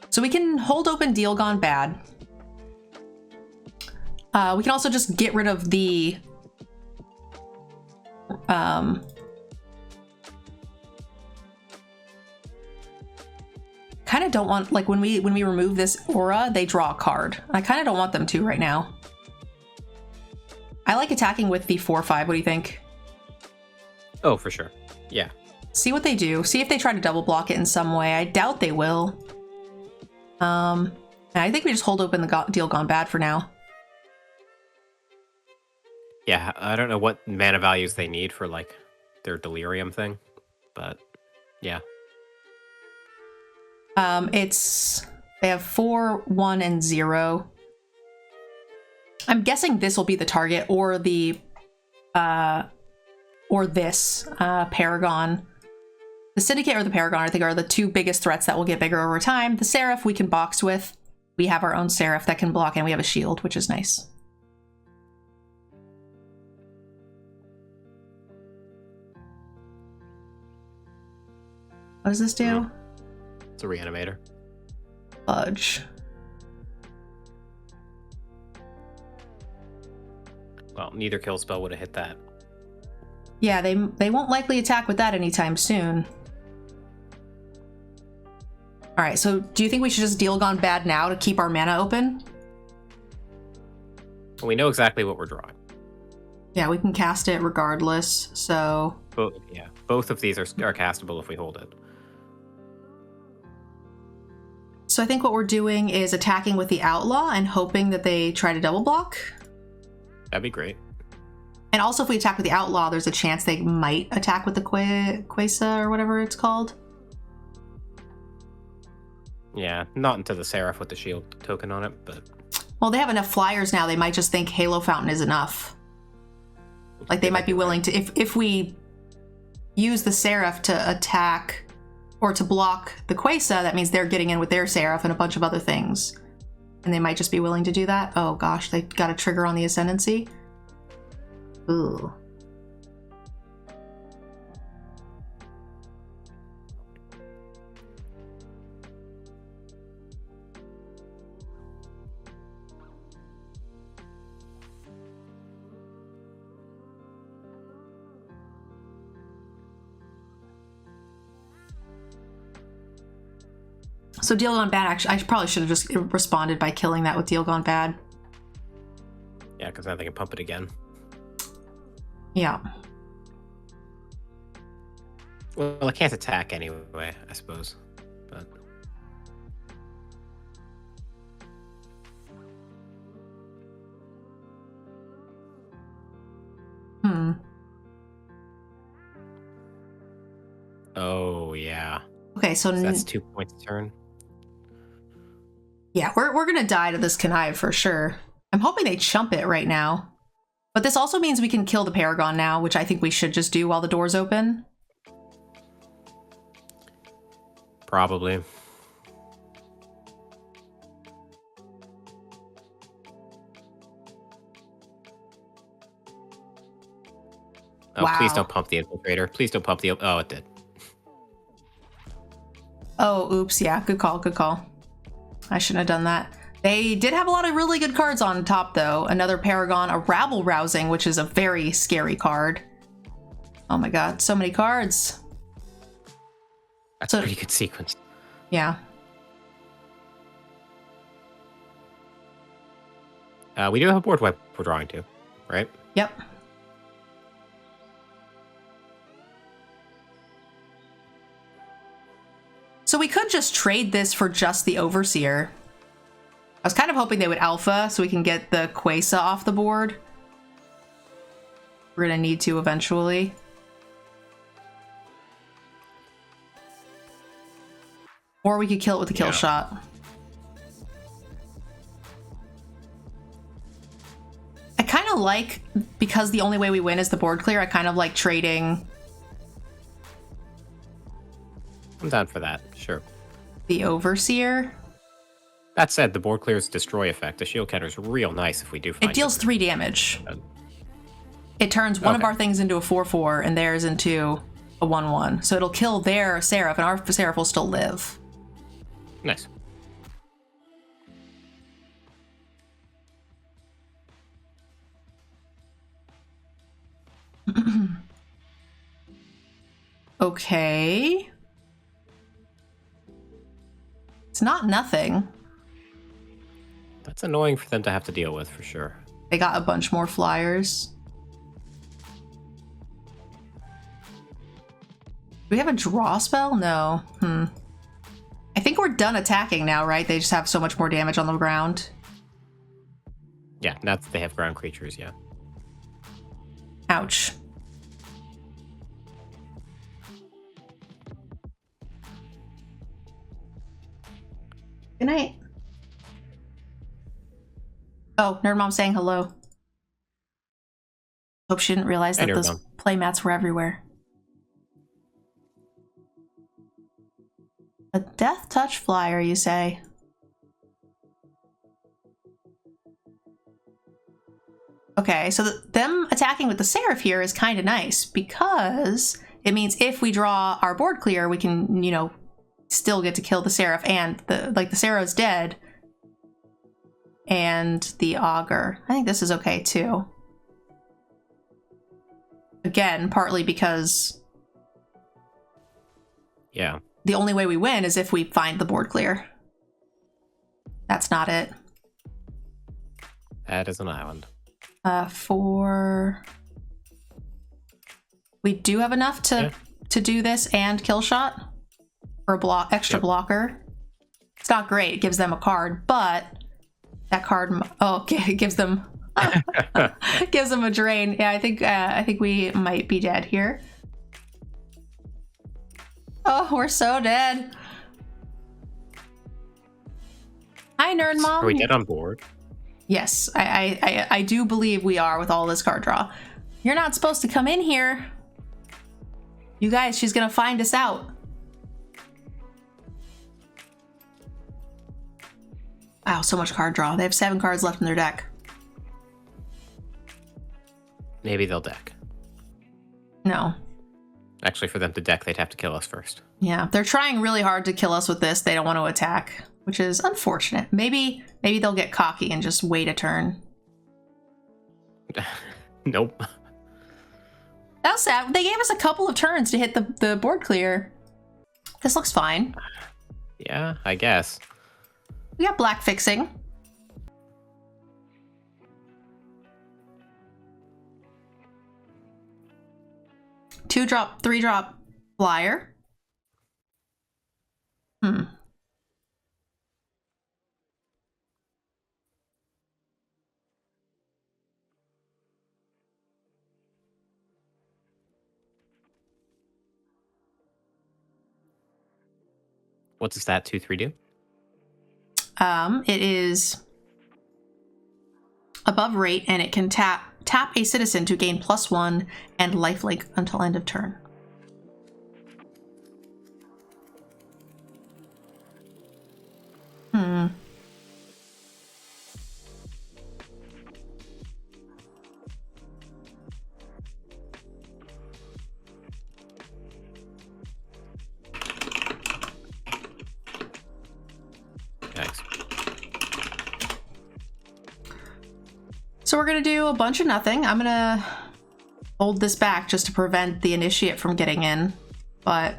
So we can hold open Deal Gone Bad. We can also just get rid of the kind of don't want, like when we remove this aura, they draw a card. I kind of don't want them to right now. I like attacking with the 4/5. What do you think? Oh, for sure. Yeah. See what they do. See if they try to double block it in some way. I doubt they will. I think we just hold open the Deal Gone Bad for now. Yeah, I don't know what mana values they need for like their delirium thing, but yeah. They have 4, 1, and 0. I'm guessing this will be the target, or the or this Paragon. The Syndicate or the Paragon, I think, are the two biggest threats that will get bigger over time. The Seraph we can box with. We have our own Seraph that can block, and we have a shield, which is nice. What does this do? It's a reanimator. Fudge. Well, neither kill spell would have hit that. Yeah, they won't likely attack with that anytime soon. All right, so do you think we should just Deal Gone Bad now to keep our mana open? We know exactly what we're drawing. Yeah, we can cast it regardless, so... Both of these are castable if we hold it. So I think what we're doing is attacking with the Outlaw and hoping that they try to double block. That'd be great. And also if we attack with the Outlaw, there's a chance they might attack with the Quasar or whatever it's called. Yeah, not into the Seraph with the shield token on it, but... Well, they have enough flyers now, they might just think Halo Fountain is enough. Like, they might be willing to... If we use the Seraph to attack or to block the Quasar, that means they're getting in with their Seraph and a bunch of other things. And they might just be willing to do that. Oh gosh, they got a trigger on the Ascendancy. Ooh. So Deal Gone Bad, actually, I probably should have just responded by killing that with Deal Gone Bad. Yeah, because now they can pump it again. Yeah. Well, it can't attack anyway, I suppose. But oh yeah. Okay, so that's 2 points a turn. Yeah, we're gonna die to this connive for sure. I'm hoping they chump it right now. But this also means we can kill the Paragon now, which I think we should just do while the door's open. Probably. Oh, wow. Please don't pump the Infiltrator. Please don't pump the... Oh, it did. Oh, oops. Yeah, good call, good call. I shouldn't have done that. They did have a lot of really good cards on top, though. Another Paragon, a Rabble Rousing, which is a very scary card. Oh my god, so many cards. That's a pretty good sequence. Yeah. We do have a board wipe we're drawing to, right? Yep. So we could just trade this for just the Overseer. I was kind of hoping they would alpha so we can get the Quesa off the board. We're gonna need to eventually. Or we could kill it with a kill shot. I kind of like, because the only way we win is the board clear, I kind of like trading... I'm down for that, sure. The Overseer. That said, the board clear's destroy effect. The shield counter is real nice if we do find it. Deals 3 damage. It turns one of our things into a 4/4 and theirs into a 1/1. So it'll kill their Seraph and our Seraph will still live. Nice. Okay. It's not nothing. That's annoying for them to have to deal with, for sure. They got a bunch more flyers. Do we have a draw spell? No. I think we're done attacking now, right? They just have so much more damage on the ground. Yeah, now that they have ground creatures, yeah. Ouch. Good night. Oh, Nerd Mom's saying hello. Hope she didn't realize that those playmats were everywhere. A Death Touch flyer, you say? Okay, so them attacking with the Seraph here is kind of nice because it means if we draw our board clear, we can, you know, still get to kill the Seraph and the Seraph's dead. And the Augur. I think this is okay too. Again, partly because... Yeah. The only way we win is if we find the board clear. That's not it. That is an island. We do have enough to do this and kill shot for a extra blocker. It's not great. It gives them a card, but that card, it gives them gives them a drain. Yeah, I think we might be dead here. Oh, we're so dead. Hi, Nerd Mom. Are we dead on board? Yes, I do believe we are with all this card draw. You're not supposed to come in here. You guys, she's gonna find us out. Wow, so much card draw. They have 7 cards left in their deck. Maybe they'll deck. No. Actually, for them to deck, they'd have to kill us first. Yeah, they're trying really hard to kill us with this. They don't want to attack, which is unfortunate. Maybe they'll get cocky and just wait a turn. Nope. That was sad. They gave us a couple of turns to hit the board clear. This looks fine. Yeah, I guess. We got black fixing. 2-drop, 3-drop flyer. What's the stat 2/3 do? It is above rate, and it can tap a citizen to gain +1 and lifelink until end of turn. Nice. So we're gonna do a bunch of nothing. I'm gonna hold this back just to prevent the initiate from getting in, but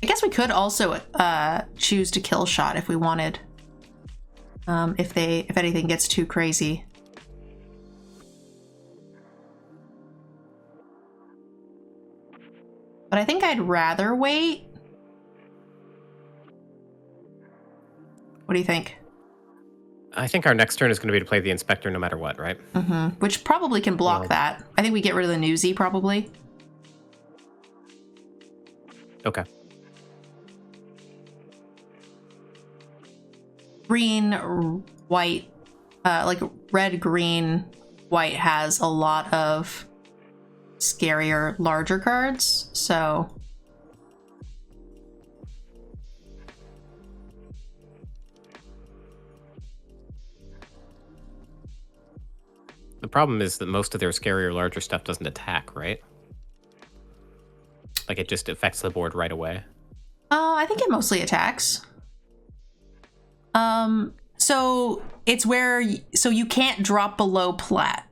I guess we could also choose to kill shot if we wanted. If anything gets too crazy. But I think I'd rather wait. What do you think? I think our next turn is going to be to play the Inspector no matter what, right? Mm-hmm. Which probably can block that. I think we get rid of the Newsy, probably. Okay. Green, white, like red, green, white has a lot of scarier, larger cards, so... The problem is that most of their scarier, larger stuff doesn't attack, right? Like, it just affects the board right away. I think it mostly attacks. So it's where... So you can't drop below plat.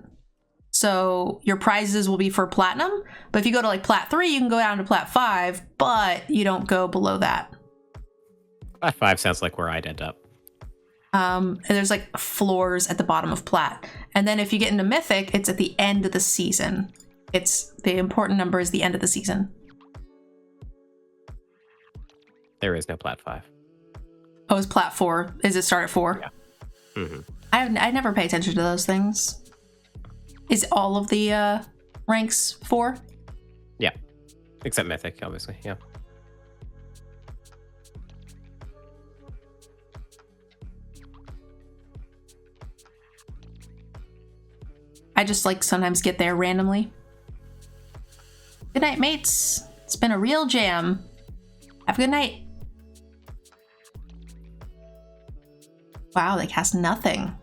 So your prizes will be for platinum, but if you go to like plat 3, you can go down to plat 5, but you don't go below that. Plat 5 sounds like where I'd end up. And there's like floors at the bottom of plat. And then if you get into mythic, it's at the end of the season. It's the important number is the end of the season. There is no plat 5. Oh, it's plat 4. Is it start at 4? Yeah. Mm-hmm. I never pay attention to those things. Is all of the ranks 4? Yeah. Except mythic, obviously. Yeah. I just like sometimes get there randomly. Good night, mates. It's been a real jam. Have a good night. Wow, they cast nothing.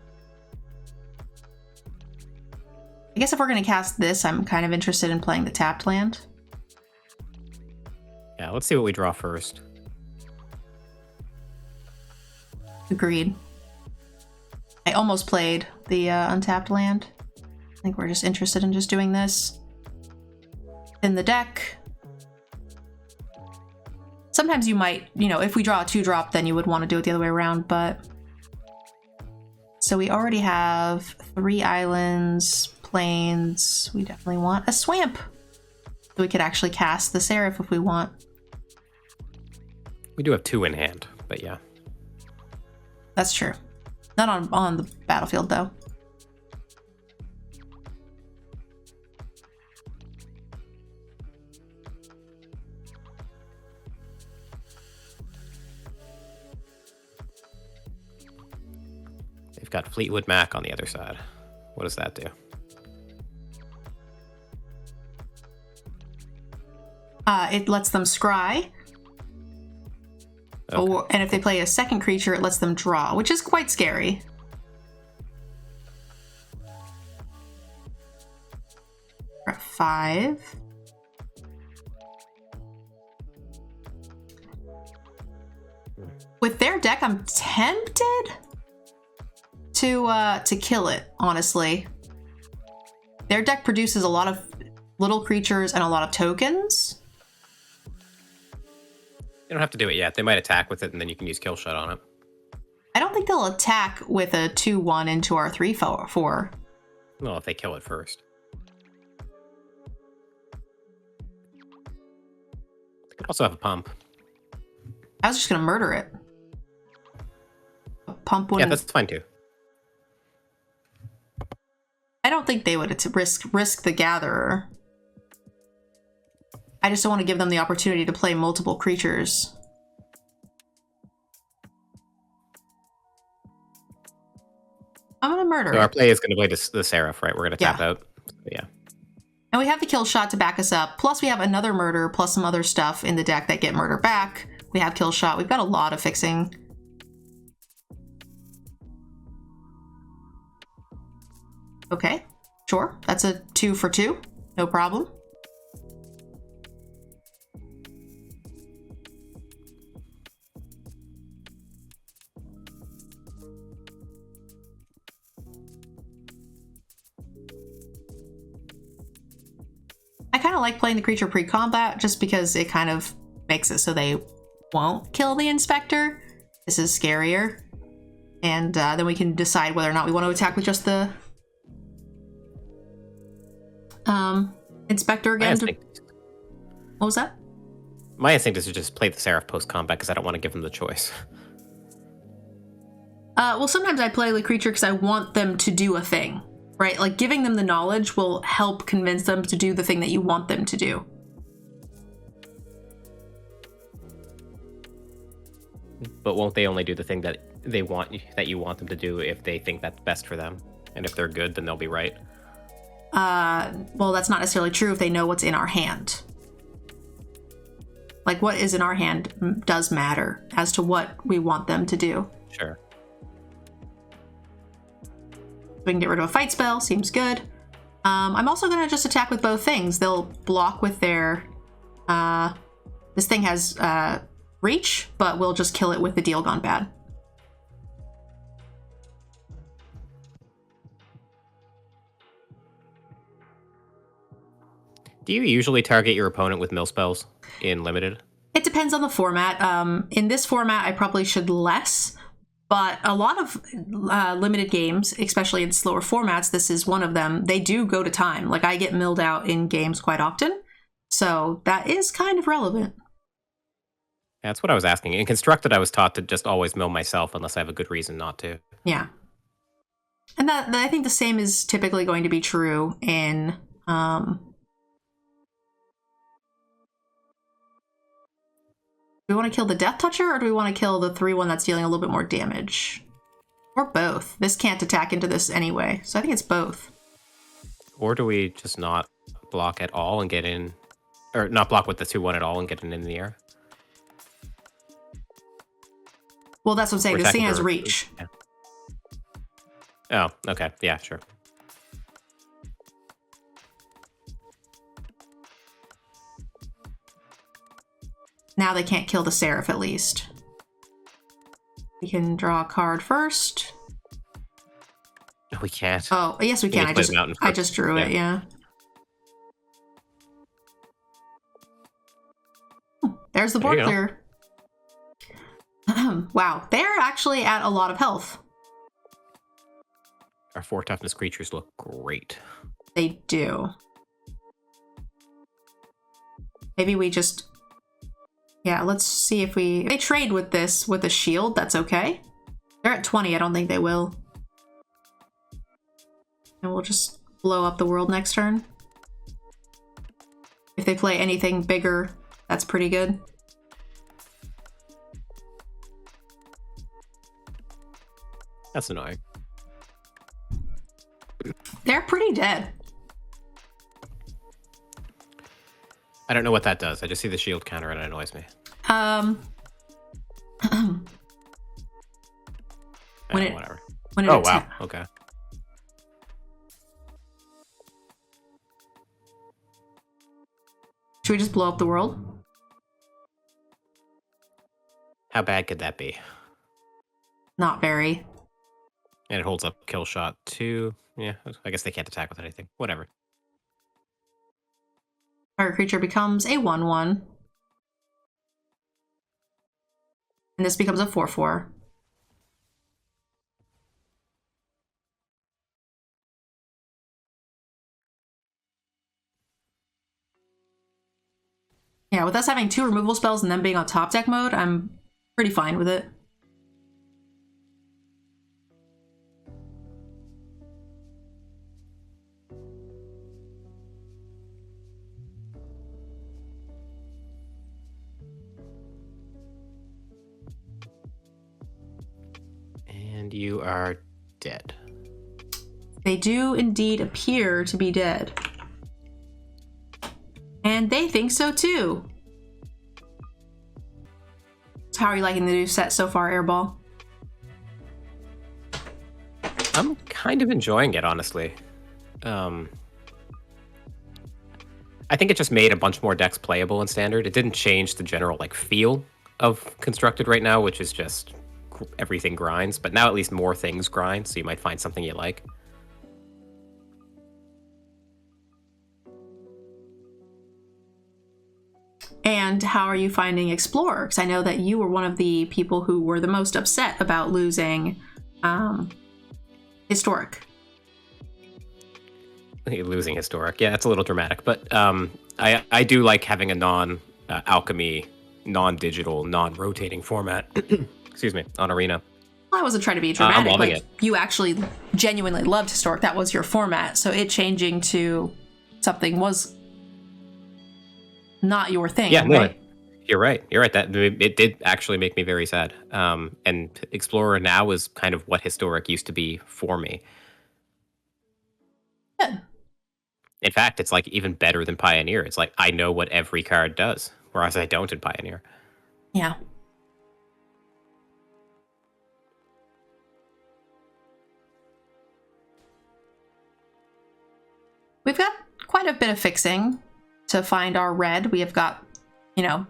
I guess if we're going to cast this, I'm kind of interested in playing the tapped land. Yeah, let's see what we draw first. Agreed. I almost played the untapped land. I think we're just interested in just doing this. In the deck. Sometimes you might, if we draw a 2-drop, then you would want to do it the other way around, but... So we already have 3 islands, plains. We definitely want a swamp. So we could actually cast the Seraph if we want. We do have 2 in hand, but yeah. That's true. Not on the battlefield, though. They've got Fleetwood Mac on the other side. What does that do? It lets them scry. Okay. And if they play a second creature, it lets them draw, which is quite scary. We're at 5. With their deck, I'm tempted to kill it, honestly. Their deck produces a lot of little creatures and a lot of tokens. You don't have to do it yet. They might attack with it, and then you can use kill shot on it. I don't think they'll attack with a 2/1 into our 3/4. Well, if they kill it first. They could also have a pump. I was just gonna murder it. A pump one. Yeah, that's fine too. I don't think they would risk the gatherer. I just don't want to give them the opportunity to play multiple creatures. I'm gonna murder So it. our play is going to play the Seraph, right? We're going to tap out. Yeah. And we have the kill shot to back us up. Plus we have another murder, plus some other stuff in the deck that get murder back. We have kill shot. We've got a lot of fixing. Okay, sure. That's a 2 for 2. No problem. I kind of like playing the creature pre-combat just because it kind of makes it so they won't kill the inspector. This is scarier. And then we can decide whether or not we want to attack with just the inspector again. What was that? My instinct is to just play the Seraph post-combat because I don't want to give them the choice. Well, sometimes I play the creature because I want them to do a thing, right? Like giving them the knowledge will help convince them to do the thing that you want them to do. But won't they only do the thing that they want, that you want them to do, if they think that's best for them? And if they're good, then they'll be right. Well, that's not necessarily true if they know what's in our hand. Like what is in our hand does matter as to what we want them to do. Sure. We can get rid of a fight spell, seems good. I'm also going to just attack with both things. They'll block with their... this thing has reach, but we'll just kill it with the deal gone bad. Do you usually target your opponent with mill spells in Limited? It depends on the format. In this format, I probably should less, but a lot of limited games, especially in slower formats, this is one of them, they do go to time. Like I get milled out in games quite often, so that is kind of relevant. That's what I was asking. In Constructed, I was taught to just always mill myself unless I have a good reason not to. Yeah. And that I think the same is typically going to be true in... Do we want to kill the Death Toucher, or do we want to kill the 3/1 that's dealing a little bit more damage? Or both. This can't attack into this anyway, so I think it's both. Or do we just not block at all and get in... Or not block with the 2/1 at all and get in the air? Well, that's what I'm saying. This thing has reach. Yeah. Oh, okay. Yeah, sure. Now they can't kill the Seraph, at least. We can draw a card first. No, we can't. Oh, yes, we can. I just drew it, yeah. There's the board clear. Wow, they're actually at a lot of health. Our 4 toughness creatures look great. They do. Maybe we just... Yeah, let's see if they trade with this with a shield, that's okay. They're at 20, I don't think they will. And we'll just blow up the world next turn. If they play anything bigger, that's pretty good. That's annoying. They're pretty dead. I don't know what that does. I just see the shield counter and it annoys me. Whatever. Oh, wow. Okay. Should we just blow up the world? How bad could that be? Not very. And it holds up kill shot too. Yeah, I guess they can't attack with anything. Whatever. Target creature becomes a 1/1. And this becomes a 4/4. Yeah, with us having 2 removal spells and them being on top deck mode, I'm pretty fine with it. And you are dead. They do indeed appear to be dead. And they think so too. So how are you liking the new set so far, Airball? I'm kind of enjoying it, honestly. I think it just made a bunch more decks playable in Standard. It didn't change the general feel of Constructed right now, which is just everything grinds. But now at least more things grind, so you might find something you like. And how are you finding Explorer? Because I know that you were one of the people who were the most upset about losing Historic. Losing Historic. Yeah, that's a little dramatic. But I do like having a non-alchemy, non-digital, non-rotating format excuse me, on Arena. Well, I wasn't trying to be dramatic. I'm loving it. You actually genuinely loved Historic. That was your format. So it changing to something was not your thing. Yeah, no, right? you're right. You're right. That it did actually make me very sad. And Explorer now is kind of what Historic used to be for me. Good. In fact, it's even better than Pioneer. It's I know what every card does, whereas I don't in Pioneer. Yeah. We've got quite a bit of fixing to find our red. We have got,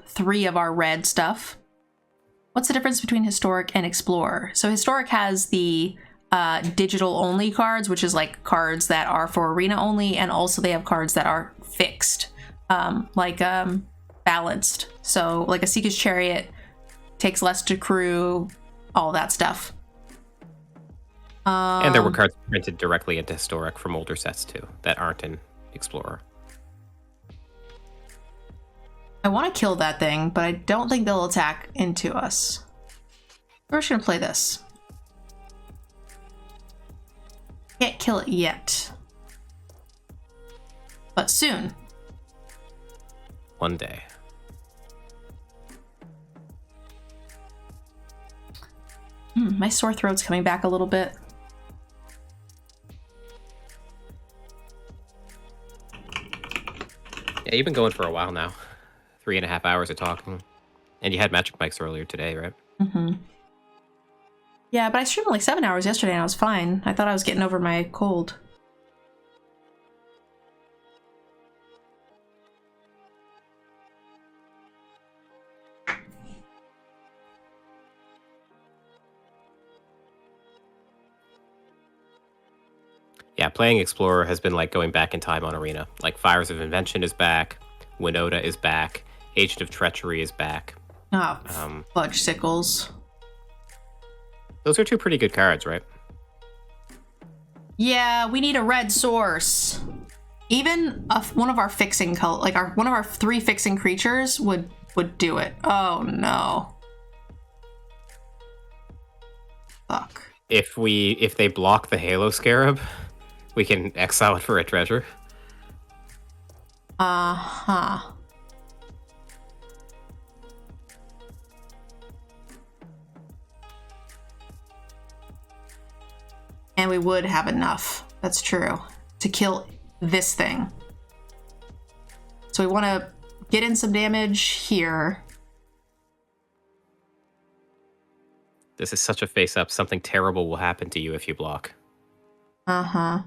3 of our red stuff. What's the difference between Historic and Explorer? So Historic has the digital only cards, which is cards that are for Arena only, and also they have cards that are fixed, balanced. So a Seeker's Chariot takes less to crew, all that stuff. And there were cards printed directly into Historic from older sets too that aren't in Explorer. I want to kill that thing, but I don't think they'll attack into us. We're just gonna play this. Can't kill it yet, but soon. One day. My sore throat's coming back a little bit. Yeah, you've been going for a while now. 3.5 hours of talking. And you had Magic Mics earlier today, right? Mm-hmm. Yeah, but I streamed 7 hours yesterday and I was fine. I thought I was getting over my cold. Yeah, playing Explorer has been going back in time on Arena. Fires of Invention is back, Winota is back, Agent of Treachery is back. Oh, fudge sickles. Those are 2 pretty good cards, right? Yeah, we need a red source. Even one of our fixing one of our 3 fixing creatures would do it. Oh no. Fuck. If they block the Halo Scarab, we can exile it for a treasure. Uh-huh. And we would have enough, that's true, to kill this thing. So we want to get in some damage here. This is such a face-up. Something terrible will happen to you if you block. Uh-huh.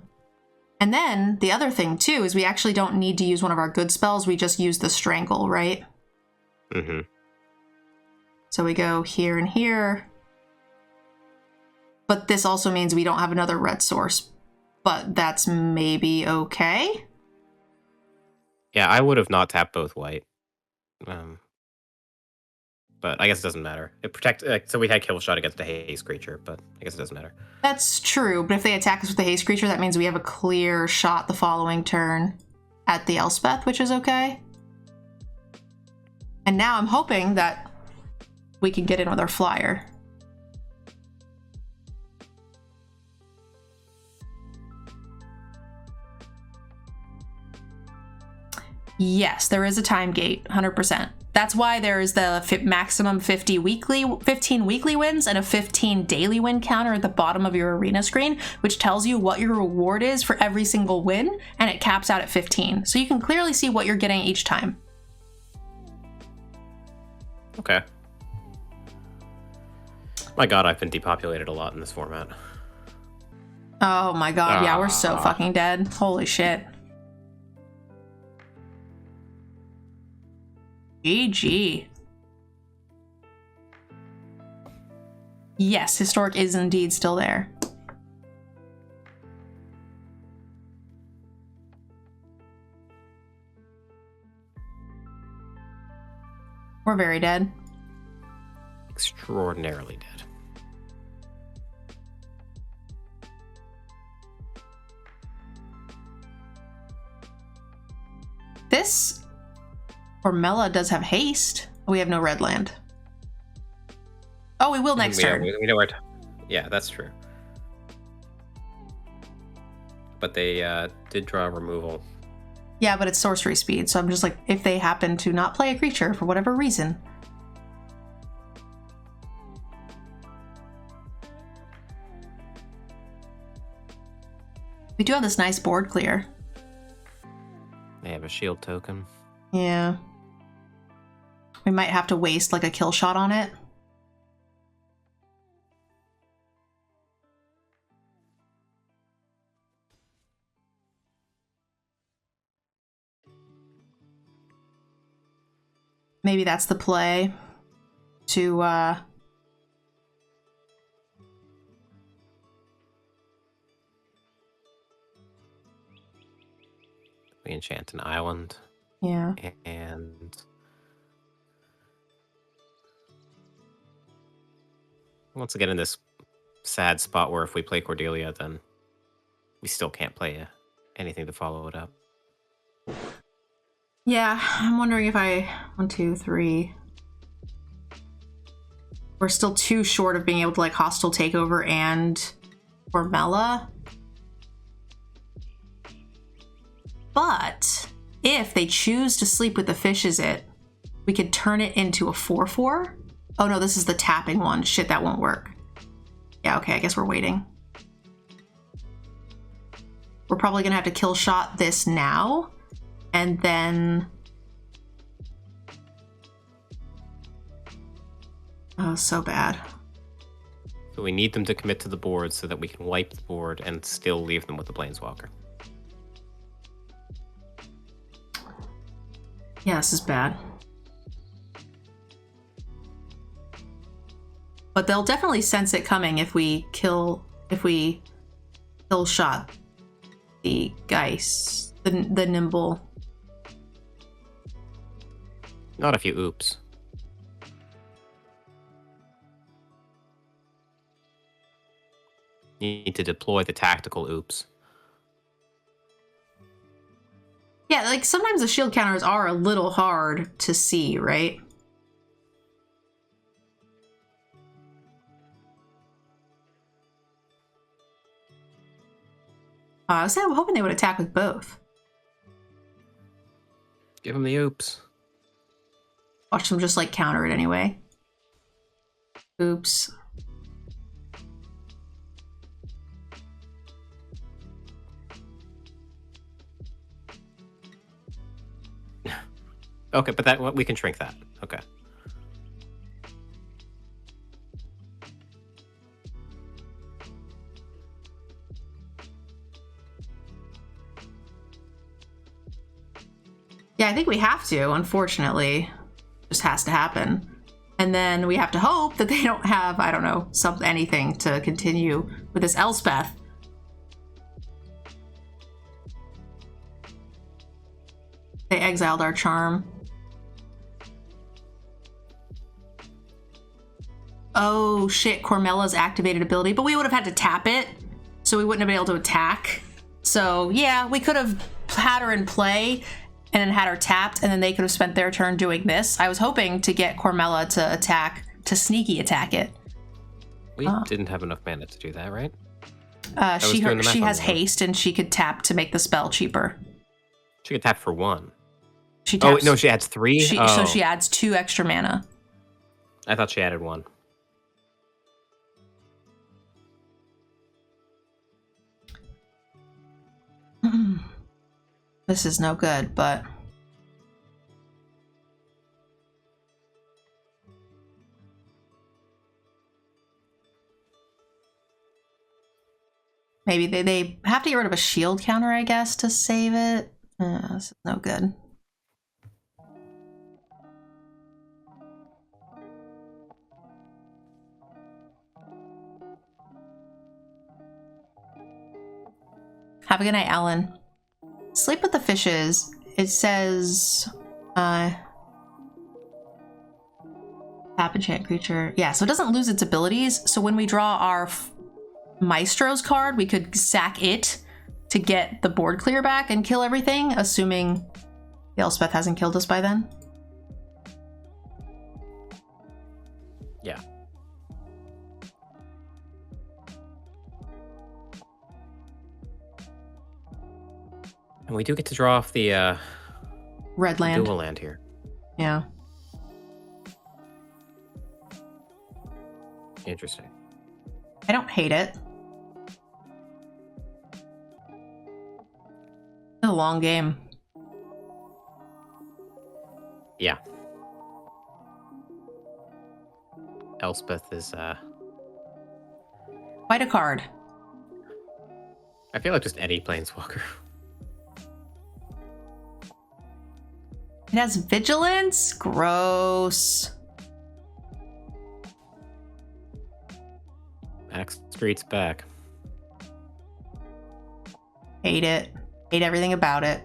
And then the other thing, too, is we actually don't need to use one of our good spells. We just use the Strangle, right? Mm-hmm. So we go here and here. But this also means we don't have another red source. But that's maybe okay? Yeah, I would have not tapped both white. but I guess it doesn't matter. It protects. So we had kill shot against the haste creature, but I guess it doesn't matter. That's true, but if they attack us with the haste creature, that means we have a clear shot the following turn at the Elspeth, which is okay. And now I'm hoping that we can get in with our flyer. Yes, there is a time gate, 100%. That's why there is the maximum 15 weekly wins and a 15 daily win counter at the bottom of your arena screen, which tells you what your reward is for every single win, and it caps out at 15. So you can clearly see what you're getting each time. Okay. My god, I've been depopulated a lot in this format. Oh my god, yeah, we're so fucking dead. Holy shit. GG. Yes, Historic is indeed still there. We're very dead. Extraordinarily dead. This Ormella does have haste. We have no red land. Oh, we will next turn. We know where yeah, that's true. But they did draw removal. Yeah, but it's sorcery speed, so I'm just like, if they happen to not play a creature for whatever reason. We do have this nice board clear. They have a shield token. Yeah. We might have to waste like a kill shot on it. Maybe that's the play to we enchant an island. yeah. And once again in this sad spot where if we play Cordelia, then we still can't play anything to follow it up. Yeah, I'm wondering if 1, 2, 3. We're still too short of being able to like hostile takeover and Ormella. But if they choose to sleep with the fish, we could turn it into a 4/4. Oh no, this is the tapping one. Shit, that won't work. Yeah, okay, I guess we're waiting. We're probably gonna have to kill shot this now, and then... Oh, so bad. So we need them to commit to the board so that we can wipe the board and still leave them with the Planeswalker. Yeah, this is bad. But they'll definitely sense it coming if we kill shot the Geist, the Nimble. Not if you oops. You need to deploy the tactical oops. Yeah, like sometimes the shield counters are a little hard to see, right? I was hoping they would attack with both. Give them the oops. Watch them just like counter it anyway. Oops. Okay, but that we can shrink that. Okay. Yeah, I think we have to, unfortunately. Just has to happen. And then we have to hope that they don't have, I don't know, anything to continue with this Elspeth. They exiled our charm. Oh shit, Cormella's activated ability, but we would have had to tap it, so we wouldn't have been able to attack. So yeah, we could have had her in play and then had her tapped, and then they could have spent their turn doing this. I was hoping to get Cormella to attack, to sneaky attack it. We didn't have enough mana to do that, right? She has haste, and she could tap to make the spell cheaper. She could tap for 1. She taps, no, she adds 3? So she adds 2 extra mana. I thought she added 1. This is no good, but... Maybe they have to get rid of a shield counter, I guess, to save it. This is no good. Have a good night, Alan. Sleep with the fishes. It says, tap enchant creature. Yeah, so it doesn't lose its abilities. So when we draw our Maestro's card, we could sack it to get the board clear back and kill everything, assuming the Elspeth hasn't killed us by then. Yeah. And we do get to draw off the red land. Dual land here. Yeah. Interesting. I don't hate it. It's a long game. Yeah. Elspeth is Quite a card. I feel like just any planeswalker. It has vigilance? Gross. Backstreet's back. Hate it. Hate everything about it.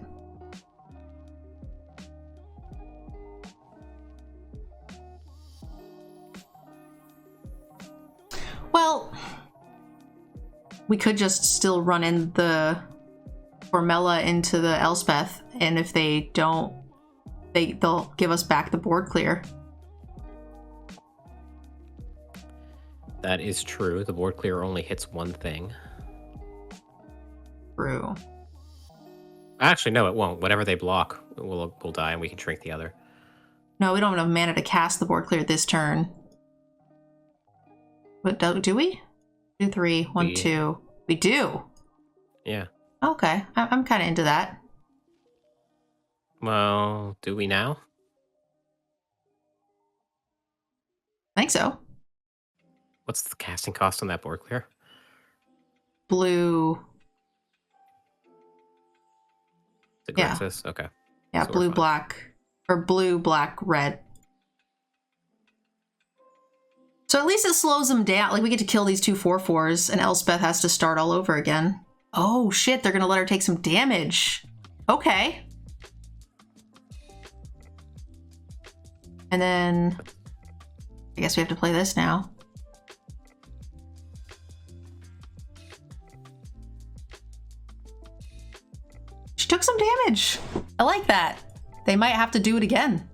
Well, we could just still run in the Cormella into the Elspeth, and if they don't, they'll give us back the board clear. That is true. The board clear only hits one thing. True. Actually, no, it won't. Whatever they block will die, and we can shrink the other. No, we don't have enough mana to cast the board clear this turn. But do we? 2, 3, 1, 2. We do. Yeah. Okay, I'm kind of into that. Well, do we now? I think so. What's the casting cost on that board clear? Blue. The Yeah. Grixis? Okay. Yeah, So we're blue, fine. black. Or blue, black, red. So at least it slows them down. Like, we get to kill these 2 4/4s, and Elspeth has to start all over again. Oh, shit, they're going to let her take some damage. Okay. And then... I guess we have to play this now. She took some damage. I like that. They might have to do it again.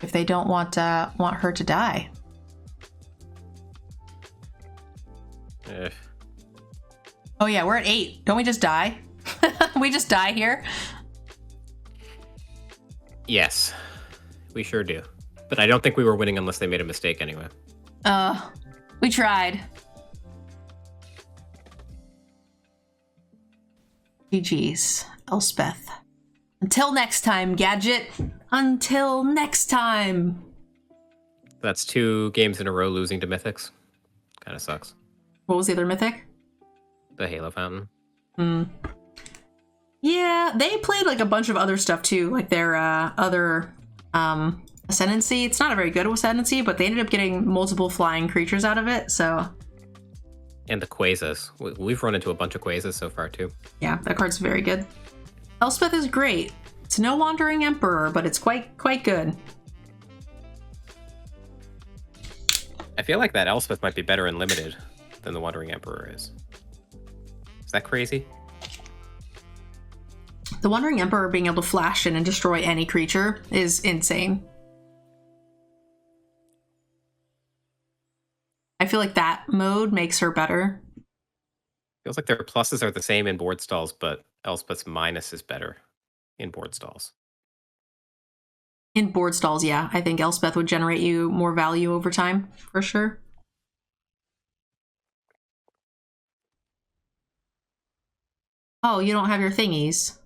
If they don't want her to die. Oh yeah, we're at 8. Don't we just die? We just die here? Yes, we sure do. But I don't think we were winning unless they made a mistake anyway. We tried. GG's, Elspeth. Until next time, Gadget. Until next time. That's 2 games in a row losing to Mythics. Kind of sucks. What was the other Mythic? The Halo Fountain. Yeah, they played like a bunch of other stuff too, like their other Ascendancy. It's not a very good Ascendancy, but they ended up getting multiple flying creatures out of it, so... And the Quasas. We've run into a bunch of Quasas so far too. Yeah, that card's very good. Elspeth is great. It's no Wandering Emperor, but it's quite good. I feel like that Elspeth might be better in limited than the Wandering Emperor is. Is that crazy? The Wandering Emperor being able to flash in and destroy any creature is insane. I feel like that mode makes her better. Feels like their pluses are the same in board stalls, but Elspeth's minus is better in board stalls. In board stalls, yeah. I think Elspeth would generate you more value over time, for sure. Oh, you don't have your thingies.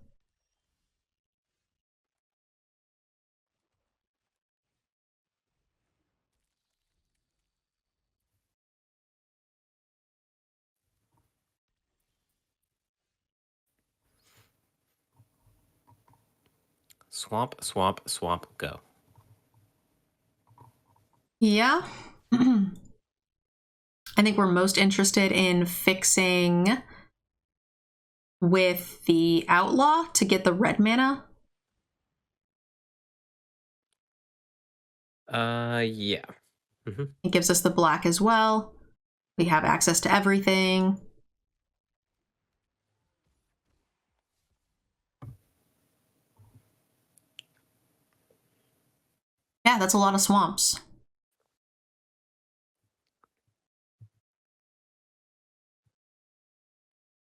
Swamp, swamp, swamp, go. Yeah. I think we're most interested in fixing with the Outlaw to get the red mana. Yeah. It gives us the black as well. We have access to everything. Yeah, that's a lot of swamps.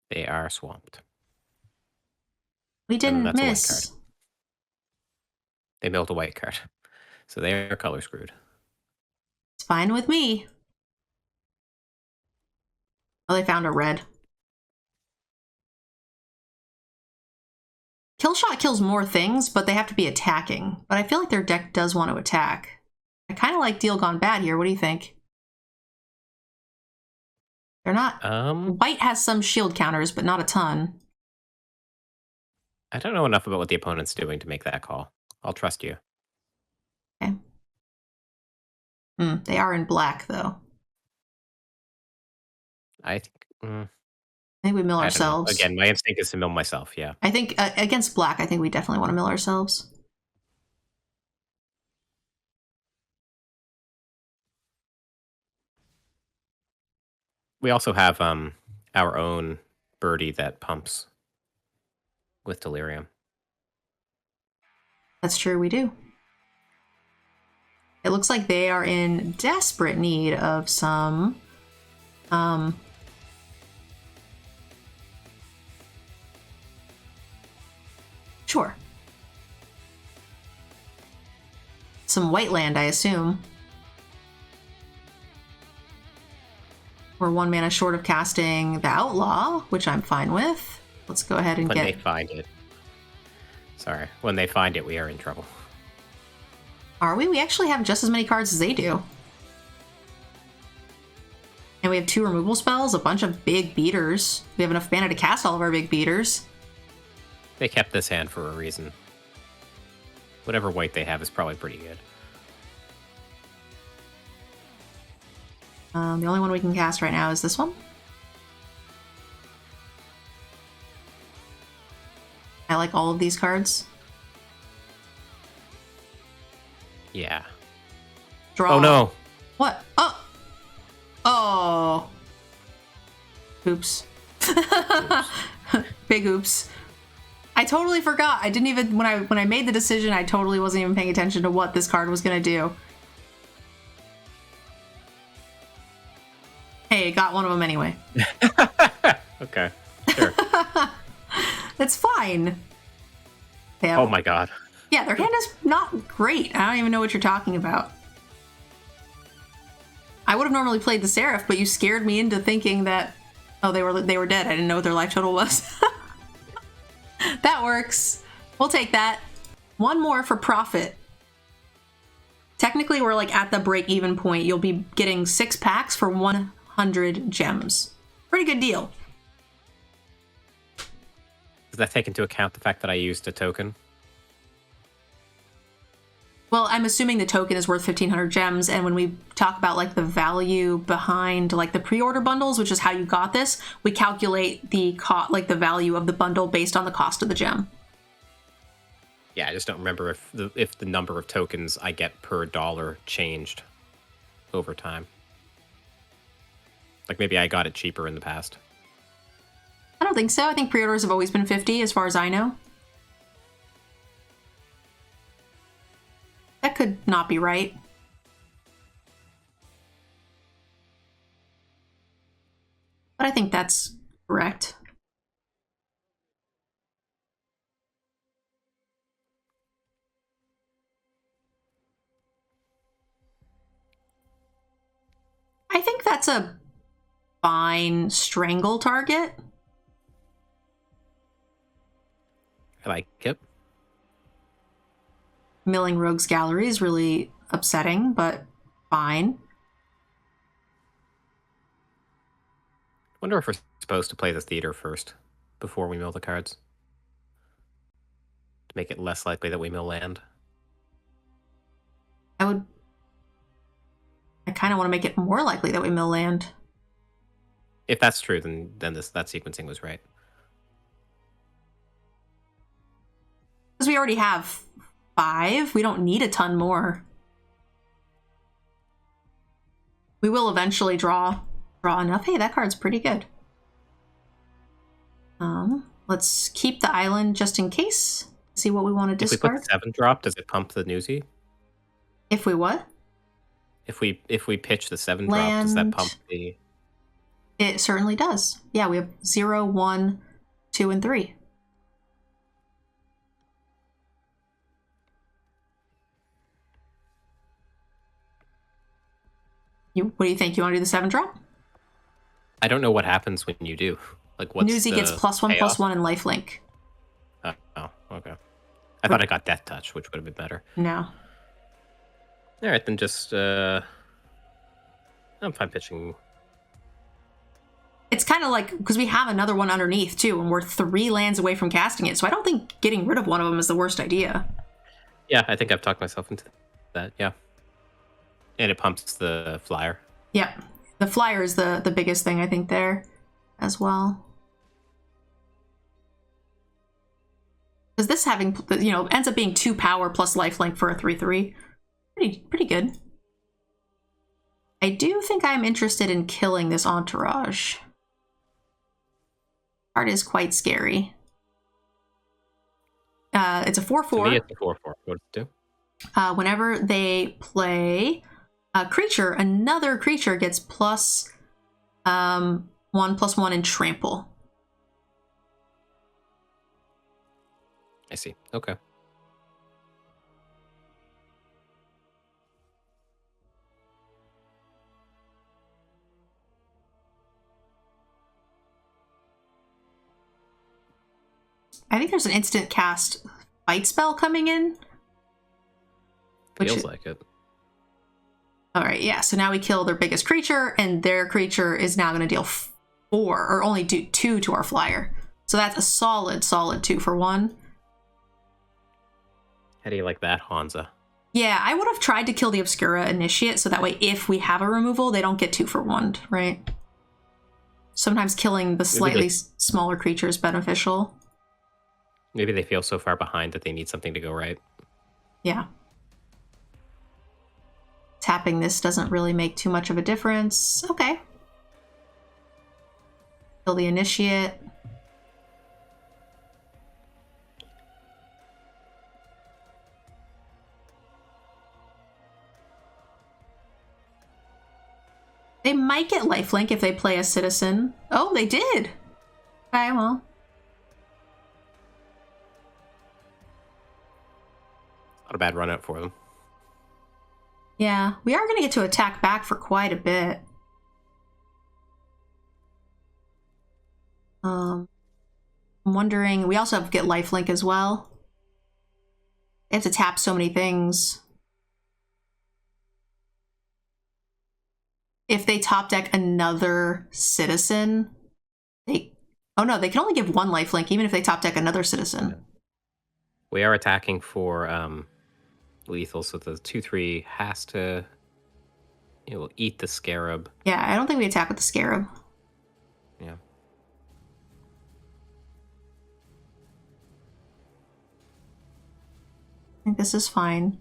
They are swamped. We didn't miss. They milled a white card. So they are color screwed. It's fine with me. Oh, they found a red. Killshot kills more things, but they have to be attacking. But I feel like their deck does want to attack. I kind of like Deal Gone Bad here. What do you think? They're not... White has some shield counters, but not a ton. I don't know enough about what the opponent's doing to make that call. I'll trust you. Okay. They are in black, though. I think we mill ourselves. Again, my instinct is to mill myself, yeah. I think against black, I think we definitely want to mill ourselves. We also have our own birdie that pumps with Delirium. That's true, we do. It looks like they are in desperate need of some sure. Some white land, I assume. We're 1 mana short of casting the Outlaw, which I'm fine with. Let's go ahead and when they find it. Sorry. When they find it, we are in trouble. Are we? We actually have just as many cards as they do. And we have 2 removal spells, a bunch of big beaters. We have enough mana to cast all of our big beaters. They kept this hand for a reason. Whatever white they have is probably pretty good. The only one we can cast right now is this one. I like all of these cards. Yeah. Draw. Oh no. What? Oh. Oh. Oops. Big oops. I totally forgot. I didn't even when I made the decision, I totally wasn't even paying attention to what this card was going to do. Hey, got one of them anyway. Okay. Sure. That's fine. Oh my god. Yeah, their hand is not great. I don't even know what you're talking about. I would have normally played the Seraph, but you scared me into thinking that they were dead. I didn't know what their life total was. That works. We'll take that. One more for profit. Technically, we're like at the break-even point. You'll be getting 6 packs for 100 gems. Pretty good deal. Does that take into account the fact that I used a token? Well, I'm assuming the token is worth 1,500 gems, and when we talk about like the value behind like the pre-order bundles, which is how you got this, we calculate the the value of the bundle based on the cost of the gem. Yeah, I just don't remember if the number of tokens I get per dollar changed over time. Like maybe I got it cheaper in the past. I don't think so. I think pre-orders have always been 50 as far as I know. That could not be right. But I think that's correct. I think that's a fine strangle target. I like it. Milling Rogues Gallery is really upsetting, but fine. Wonder if we're supposed to play the theater first before we mill the cards to make it less likely that we mill land. I kind of want to make it more likely that we mill land. If that's true, then that sequencing was right. Because we already have 5. We don't need a ton more. We will eventually draw enough. Hey, that card's pretty good. Let's keep the island just in case. See what we want to discard. If we put the 7 drop, does it pump the newsy? If we what? If we pitch the 7 drop, does that pump the... It certainly does. Yeah, we have 0, 1, 2, and 3. What do you think? You want to do the 7 drop? I don't know what happens when you do. Like, what's Newsy gets +1/+1 and lifelink. Oh, okay. I thought I got Death Touch, which would have been better. No. All right, then just... I'm fine pitching. It's kind of like, because we have another one underneath, too, and we're 3 lands away from casting it, so I don't think getting rid of one of them is the worst idea. Yeah, I think I've talked myself into that, yeah. And it pumps the flyer. Yeah, the flyer is the biggest thing, I think, there as well. Because this having, ends up being 2 power plus lifelink for a 3/3. Pretty good. I do think I'm interested in killing this entourage. Card is quite scary. It's a 4/4. To me, it's a 4/4. What does it do? Whenever they play a creature, another creature gets +1/+1 in trample. I see. Okay. I think there's an instant cast fight spell coming in. Feels like it. All right, yeah. So now we kill their biggest creature, and their creature is now going to deal 4, or only do 2 to our flyer. So that's a solid 2 for 1. How do you like that, Hansa? Yeah, I would have tried to kill the Obscura Initiate, so that way if we have a removal, they don't get 2 for 1, right? Sometimes killing the slightly smaller creature is beneficial. Maybe they feel so far behind that they need something to go right. Yeah. Tapping this doesn't really make too much of a difference. Okay. Kill the Initiate. They might get lifelink if they play a citizen. Oh, they did! Okay, well. Not a bad run out for them. Yeah, we are going to get to attack back for quite a bit. I'm wondering, we also have to get lifelink as well. They have to tap so many things. If they top deck another citizen, oh no, they can only give 1 lifelink even if they top deck another citizen. We are attacking for lethal, so the 2/3 has to... It will eat the Scarab. Yeah, I don't think we attack with the Scarab. Yeah. I think this is fine.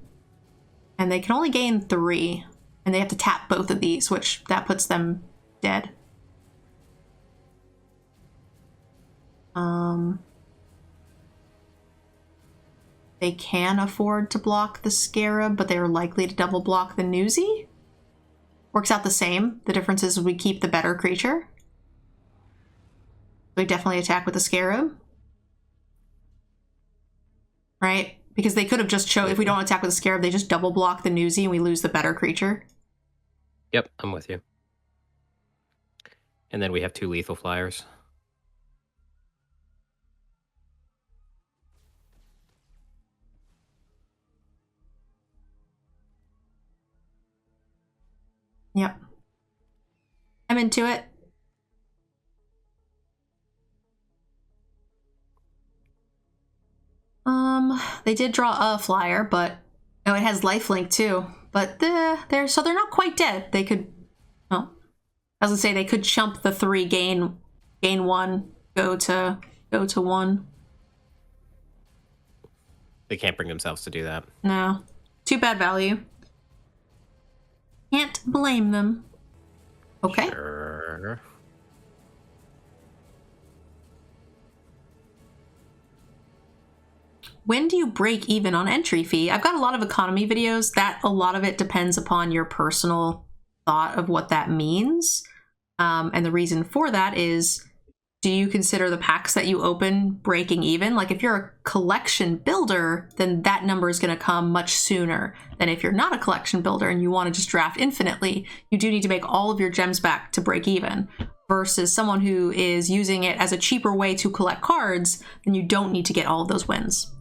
And they can only gain 3. And they have to tap both of these, which that puts them dead. They can afford to block the Scarab, but they are likely to double block the Newsy. Works out the same. The difference is we keep the better creature. We definitely attack with the Scarab. Right? Because they could have just if we don't attack with the Scarab, they just double block the Newsy and we lose the better creature. Yep, I'm with you. And then we have 2 lethal flyers. Yep. I'm into it. They did draw a flyer, but oh, it has lifelink too. But they're not quite dead. They could, well, I was gonna say they could chump the 3, gain 1, go to 1. They can't bring themselves to do that. No, too bad value. Can't blame them. Okay. Sure. When do you break even on entry fee? I've got a lot of economy videos that a lot of it depends upon your personal thought of what that means. And the reason for that is, do you consider the packs that you open breaking even? Like if you're a collection builder, then that number is going to come much sooner than if you're not a collection builder and you want to just draft infinitely. You do need to make all of your gems back to break even. Versus someone who is using it as a cheaper way to collect cards, then you don't need to get all of those wins.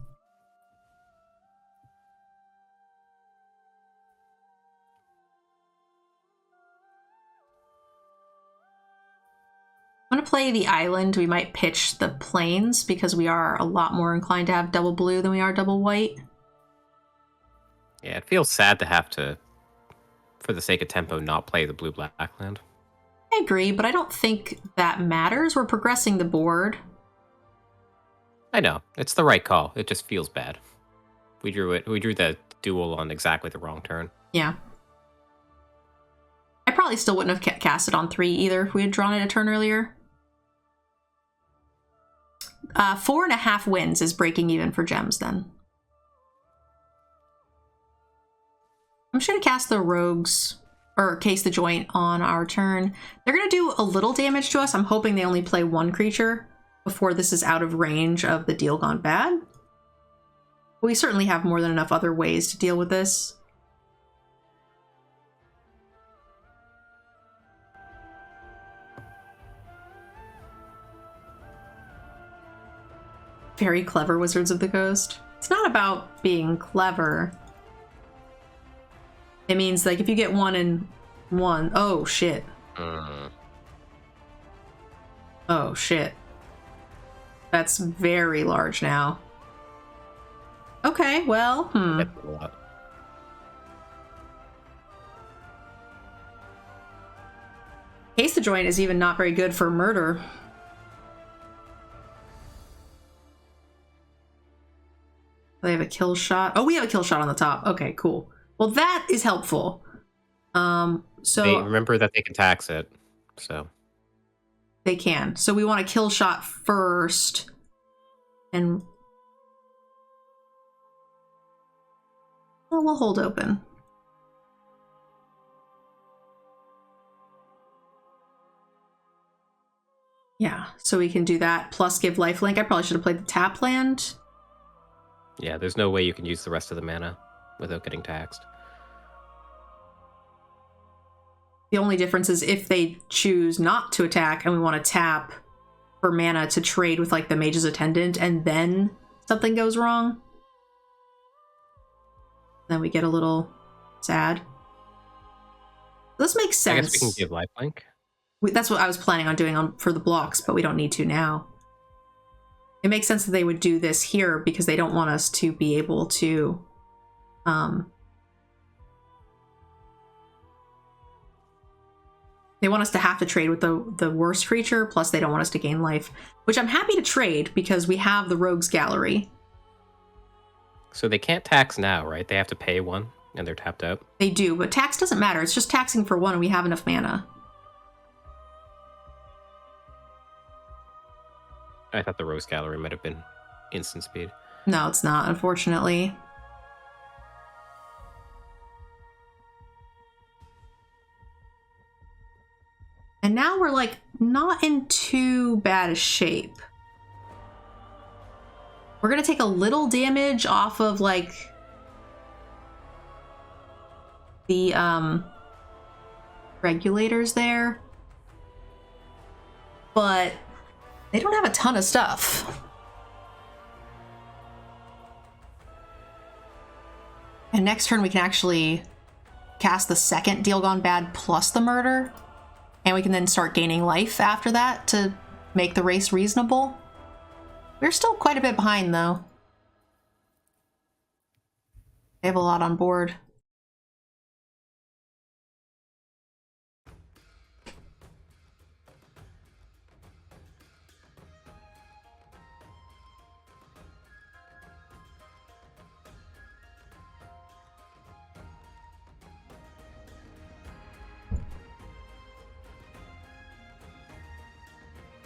I'm going to play the island. We might pitch the plains because we are a lot more inclined to have double blue than we are double white. Yeah, it feels sad to have to, for the sake of tempo, not play the blue-black land. I agree, but I don't think that matters. We're progressing the board. I know. It's the right call. It just feels bad. We drew the duel on exactly the wrong turn. Yeah. I probably still wouldn't have cast it on 3 either if we had drawn it a turn earlier. 4.5 wins is breaking even for gems then. I'm just going to cast the rogues, or case the joint on our turn. They're going to do a little damage to us. I'm hoping they only play 1 creature before this is out of range of the deal gone bad. We certainly have more than enough other ways to deal with this. Very clever Wizards of the Coast. It's not about being clever. It means like if you get 1 and 1, oh shit. Oh shit. That's very large now. Okay, well, Case the Joint is even not very good for murder. They have a kill shot. Oh, we have a kill shot on the top. Okay, cool. Well, that is helpful. So they remember that they can tax it, so they can. So we want a kill shot first, and well, we'll hold open. Yeah, so we can do that. Plus give lifelink. I probably should have played the tap land. Yeah, there's no way you can use the rest of the mana without getting taxed. The only difference is if they choose not to attack and we want to tap for mana to trade with like the Mage's Attendant and then something goes wrong, then we get a little sad. This makes sense. I guess we can give lifelink. That's what I was planning on doing for the blocks, but we don't need to now. It makes sense that they would do this here because they don't want us to be able to they want us to have to trade with the worst creature, plus they don't want us to gain life, which I'm happy to trade because we have the Rogues Gallery. So they can't tax now, right? They have to pay one and they're tapped out. They do, but tax doesn't matter. It's just taxing for one and we have enough mana. I thought the Rose Gallery might have been instant speed. No, it's not, unfortunately. And now we're like not in too bad a shape. We're gonna take a little damage off of like the regulators there, but they don't have a ton of stuff. And next turn we can actually cast the second Deal Gone Bad plus the murder, and we can then start gaining life after that to make the race reasonable. We're still quite a bit behind though. They have a lot on board.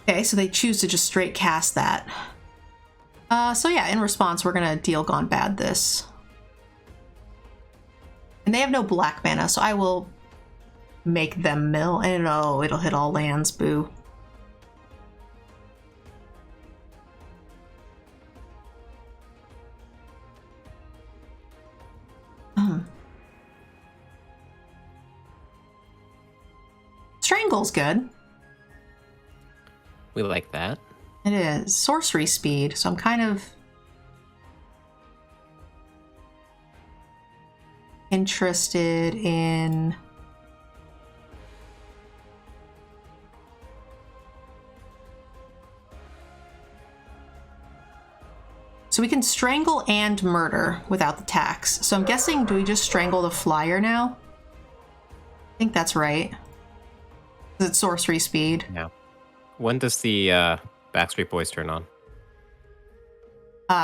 Okay, so they choose to just straight cast that. So yeah, in response, we're gonna Deal Gone Bad this. And they have no black mana, so I will make them mill. And oh, it'll hit all lands, boo. Strangle's good. We like that. It is. Sorcery speed, so I'm kind of interested in so we can strangle and murder without the tax. So I'm guessing, do we just strangle the flyer now? I think that's right. 'Cause it's sorcery speed. Yeah. When does the Backstreet Boys turn on?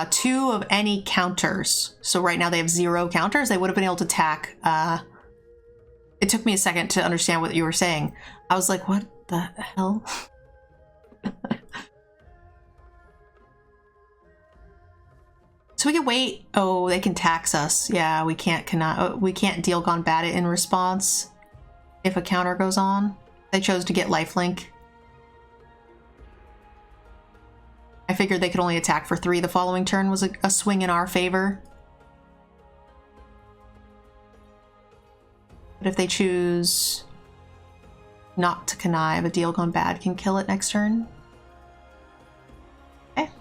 2 of any counters. So right now they have 0 counters. They would have been able to attack. It took me a second to understand what you were saying. I was like, what the hell? So we can wait. Oh, they can tax us. Yeah, we can't Deal Gone Bad it in response if a counter goes on. They chose to get lifelink. I figured they could only attack for 3 the following turn was a swing in our favor. But if they choose not to connive, a Deal Gone Bad can kill it next turn. Okay.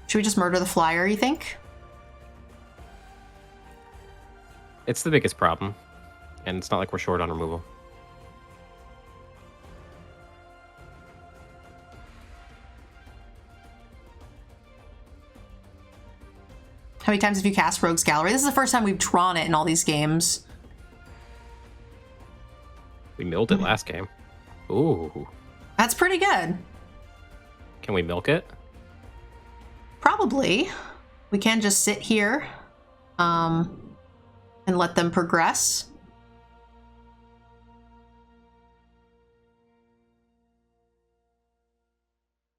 Should we just murder the flyer, you think? It's the biggest problem, and it's not like we're short on removal. How many times have you cast Rogue's Gallery? This is the first time we've drawn it in all these games. We milled it last game. Ooh. That's pretty good. Can we milk it? Probably. We can just sit here and let them progress.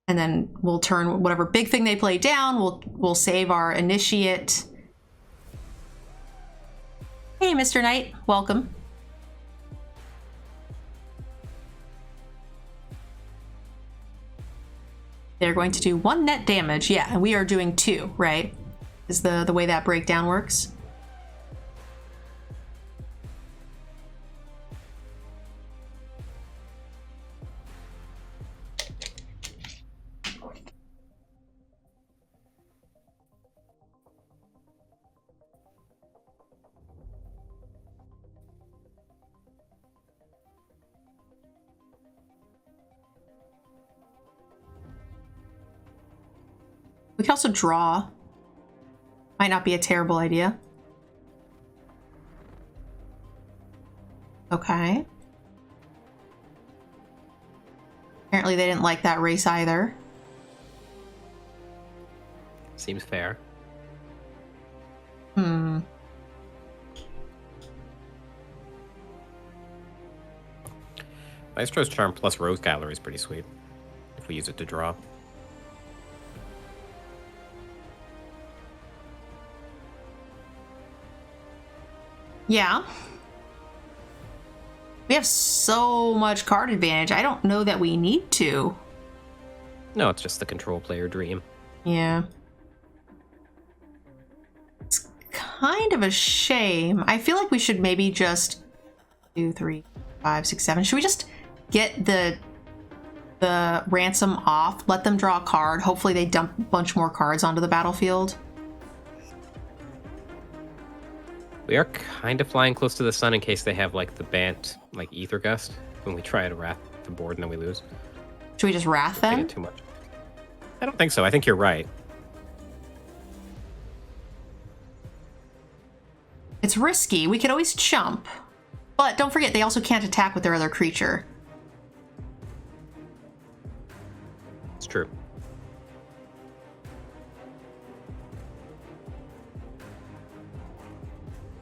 And then we'll turn whatever big thing they play down. We'll save our initiate. Hey, Mr. Knight, welcome. They're going to do 1 net damage. Yeah, and we are doing 2, right? Is the way that breakdown works. We can also draw. Might not be a terrible idea. Okay. Apparently they didn't like that race either. Seems fair. Maestro's Charm plus Rose Gallery is pretty sweet if we use it to draw. Yeah. We have so much card advantage. I don't know that we need to. No, it's just the control player dream. Yeah. It's kind of a shame. I feel like we should maybe just 2, 3, 5, 6, 7. Should we just get the ransom off, let them draw a card, hopefully they dump a bunch more cards onto the battlefield? We are kind of flying close to the sun in case they have like the Bant, like Ether Gust, when we try to wrath the board and then we lose. Should we just wrath I them? think too much. I don't think so. I think you're right. It's risky. We could always chump. But don't forget, they also can't attack with their other creature. It's true.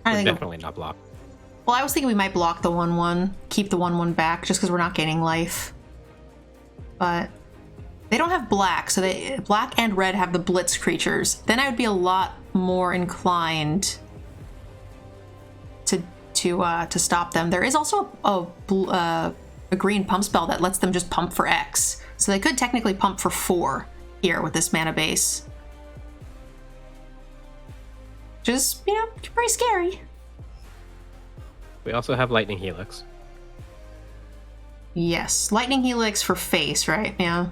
We're definitely not blocked. Well, I was thinking we might block the 1/1, keep the 1/1 back, just because we're not gaining life. But they don't have black, so black and red have the blitz creatures. Then I would be a lot more inclined to stop them. There is also a green pump spell that lets them just pump for X, so they could technically pump for 4 here with this mana base. Just, you know, pretty scary. We also have Lightning Helix. Yes, Lightning Helix for face, right? Yeah.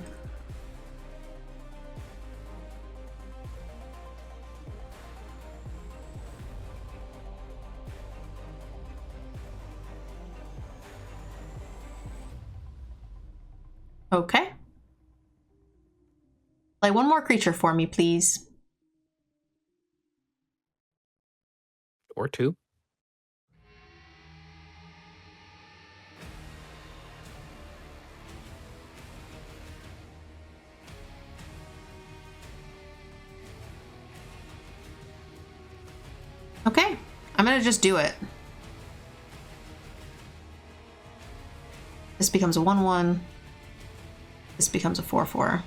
Okay. Play one more creature for me, please. Or 2. Okay, I'm gonna just do it. This becomes a 1/1. This becomes a 4/4.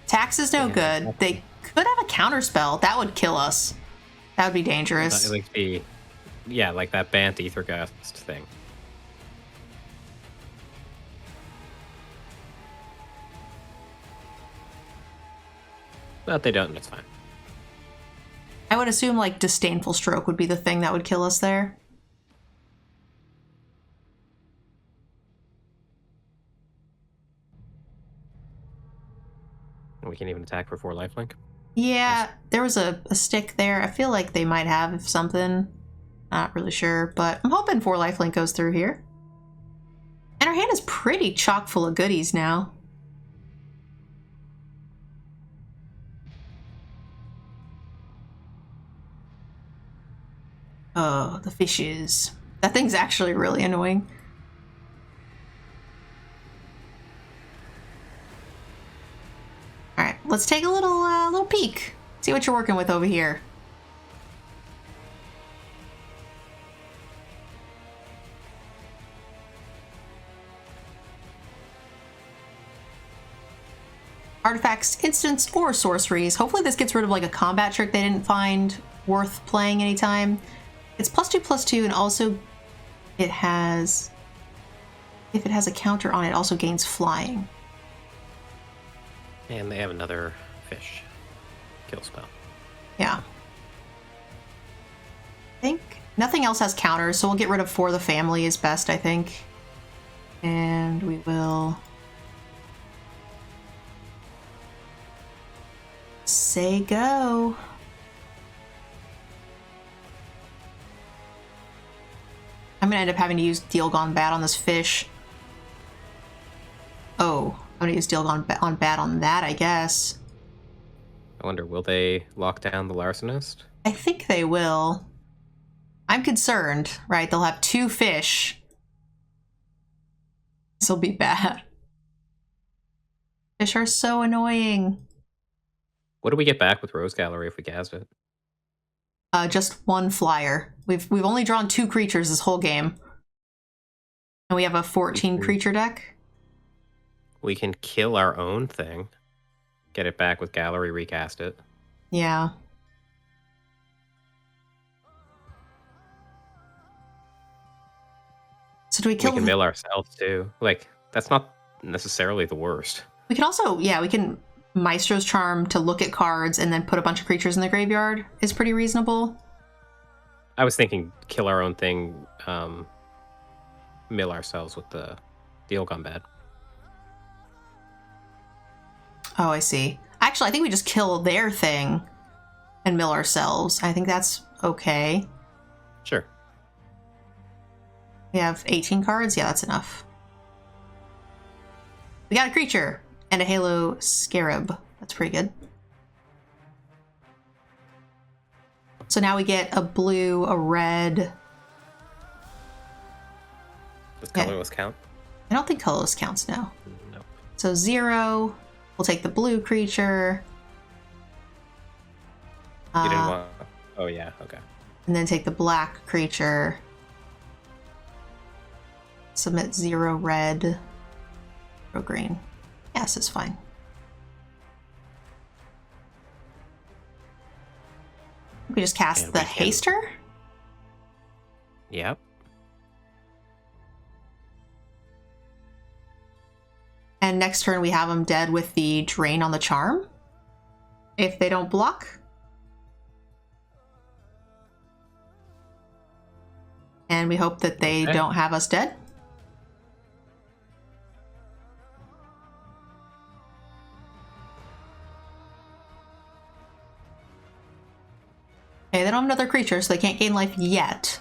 Tax is no good. They could have a counter spell. That would kill us. That would be dangerous. Like like that Bant Ether Gust thing. But they don't, it's fine. I would assume like Disdainful Stroke would be the thing that would kill us there. We can even attack for 4 lifelink. Yeah, there was a stick there. I feel like they might have something. Not really sure, but I'm hoping 4 lifelink goes through here. And our hand is pretty chock full of goodies now. Oh, the fishes. That thing's actually really annoying. All right, let's take a little peek. See what you're working with over here. Artifacts, instants, or sorceries. Hopefully this gets rid of like a combat trick they didn't find worth playing anytime. It's +2/+2, and also it has, if it has a counter on it, also gains flying. And they have another fish kill spell. Yeah. I think nothing else has counters, so we'll get rid of For the Family is best, I think. And we will say go. I'm gonna end up having to use Deal Gone Bad on this fish. Oh, I'm gonna use Deal Gone Bad on that, I guess. I wonder, will they lock down the Larcenist? I think they will. I'm concerned, right? They'll have 2 fish will be bad. Fish are so annoying. What do we get back with Rose Gallery if we cast it? Just one flyer. We've only drawn 2 creatures this whole game. And we have a 14 creature deck. We can kill our own thing. Get it back with Gallery, recast it. Yeah. So do we kill... We can mill ourselves too. Like, that's not necessarily the worst. We can also, yeah, we can Maestro's Charm to look at cards and then put a bunch of creatures in the graveyard is pretty reasonable. I was thinking kill our own thing, mill ourselves with the deal gone bad. Oh, I see. Actually, I think we just kill their thing and mill ourselves. I think that's okay. Sure. We have 18 cards? Yeah, that's enough. We got a creature and a Halo Scarab. That's pretty good. So now we get a blue, a red. Does colorless count? I don't think colorless counts now. Nope. So 0. We'll take the blue creature. You didn't want... Oh, yeah, okay. And then take the black creature. Submit 0 red. 0 green. Yes, it's fine. We just cast the Haster? Yep. And next turn we have them dead with the Drain on the Charm. If they don't block. And we hope that they don't have us dead. Okay, they don't have another creature, so they can't gain life yet.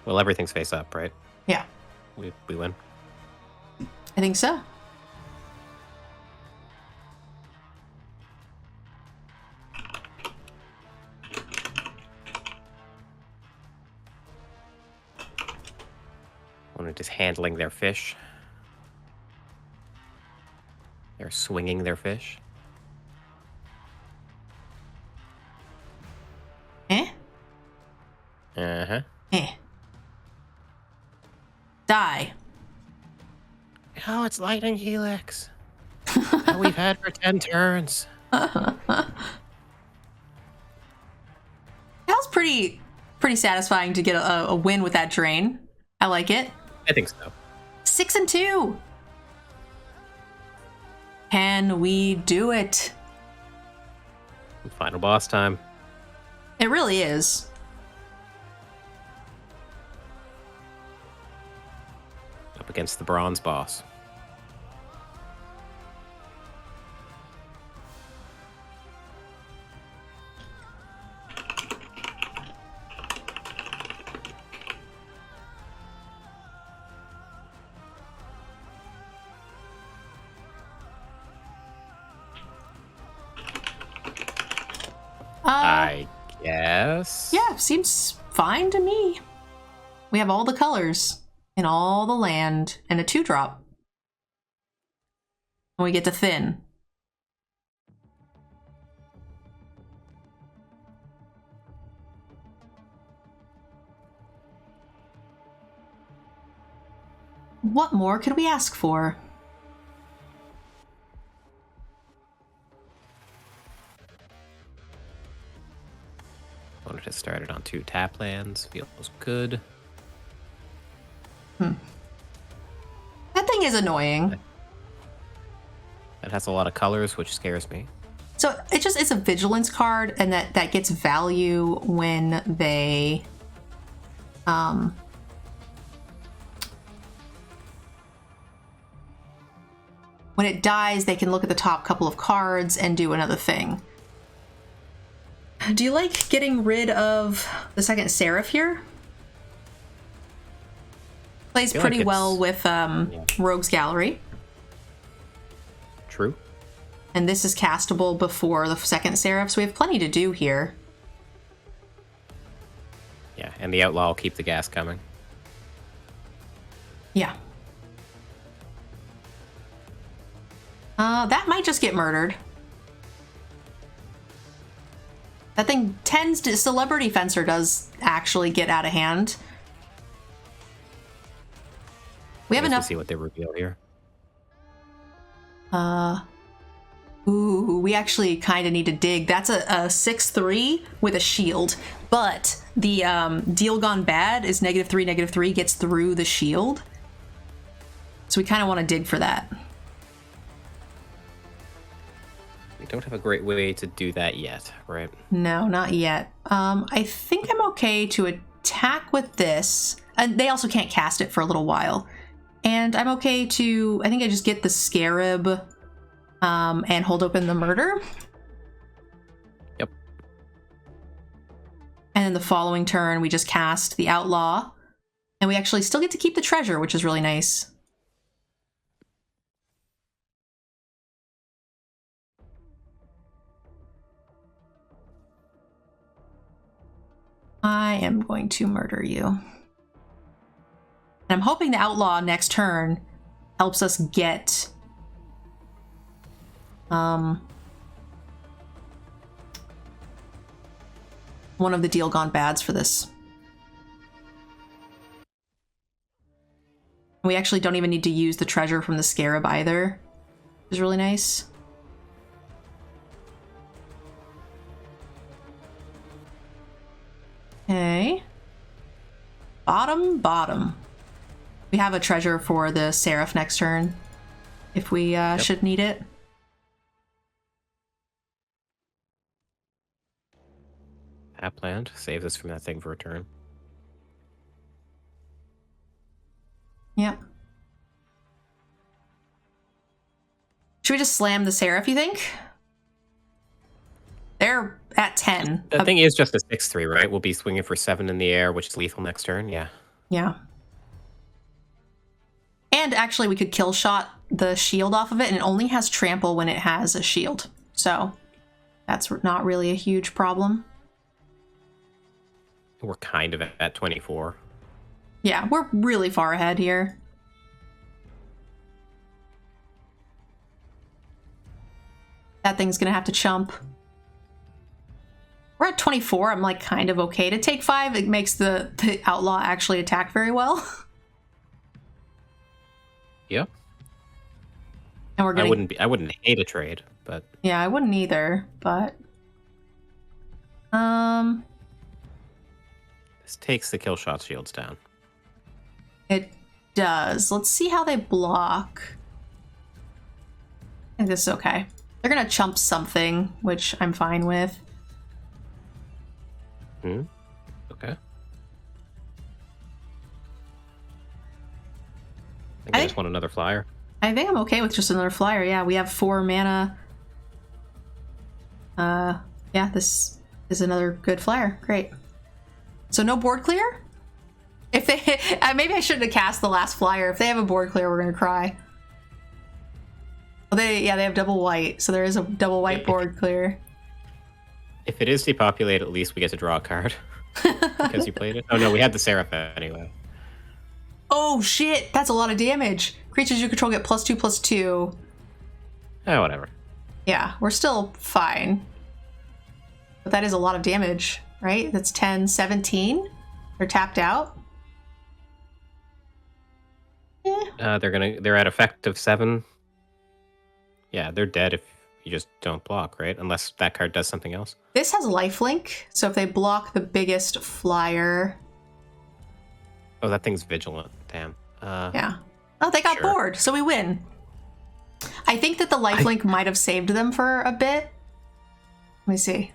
Well, everything's face up, right? Yeah. We win. I think so. We're just handling their fish. They're swinging their fish. Eh? Uh-huh. Eh. Die. Oh, it's Lightning Helix. That we've had for 10 turns. That was pretty satisfying to get a win with that drain. I like it. I think so. 6 and 2. Can we do it? Final boss time. It really is. Up against the bronze boss. I guess. Yeah, seems fine to me. We have all the colors in all the land and a 2-drop. And we get to thin. What more could we ask for? Wanted to start it on 2 tap lands. Feels good. That thing is annoying. It has a lot of colors, which scares me. So it's a vigilance card, and that gets value when they when it dies, they can look at the top couple of cards and do another thing. Do you like getting rid of the second Seraph here? Plays pretty like well with Rogue's Gallery. True. And this is castable before the second Seraph, so we have plenty to do here. Yeah, and the Outlaw will keep the gas coming. Yeah. That might just get murdered. That thing tends to... Celebrity Fencer does actually get out of hand. We have enough... to see what they reveal here. Ooh, we actually kind of need to dig. That's a 6/3 with a shield. But the deal gone bad is -3, -3 gets through the shield. So we kind of want to dig for that. We don't have a great way to do that yet, right? No, not yet. I think I'm okay to attack with this. And they also can't cast it for a little while. And I'm okay to... I think I just get the Scarab and hold open the Murder. Yep. And then the following turn, we just cast the Outlaw. And we actually still get to keep the treasure, which is really nice. I am going to murder you. And I'm hoping the Outlaw next turn helps us get... one of the deal gone bads for this. We actually don't even need to use the treasure from the Scarab either, which is really nice. Okay. Bottom. We have a treasure for the Seraph next turn, if we should need it. Tapland saves us from that thing for a turn. Yep. Should we just slam the Seraph, you think? They're at 10. The thing is just a 6/3, right? We'll be swinging for 7 in the air, which is lethal next turn. Yeah. Yeah. And actually, we could kill shot the shield off of it, and it only has trample when it has a shield. So that's not really a huge problem. We're kind of at 24. Yeah, we're really far ahead here. That thing's gonna have to chump. We're at 24. I'm like kind of okay to take 5. It makes the Outlaw actually attack very well. Yep. And we're gonna... I wouldn't hate a trade, but... Yeah, I wouldn't either, but... This takes the kill shot shields down. It does. Let's see how they block. I think this is okay. They're gonna chump something, which I'm fine with. Okay. I just want another flyer. I think I'm okay with just another flyer. Yeah, we have 4 mana. Yeah, this is another good flyer. Great. So no board clear? If they maybe I shouldn't have cast the last flyer. If they have a board clear, we're gonna cry. Well, they have double white, so there is a double white board clear. If it is depopulate, at least we get to draw a card. Because you played it. Oh no, we had the Seraph anyway. Oh shit, that's a lot of damage. Creatures you control get +2/+2. Oh, whatever. Yeah, we're still fine. But that is a lot of damage, right? That's 10, 17. They're tapped out. They're at effective 7. Yeah, they're dead if you just don't block, right? Unless that card does something else. This has lifelink, so if they block the biggest flyer... Oh, that thing's vigilant. Damn. Yeah. Oh, they got bored, so we win. I think that the lifelink might have saved them for a bit. Let me see.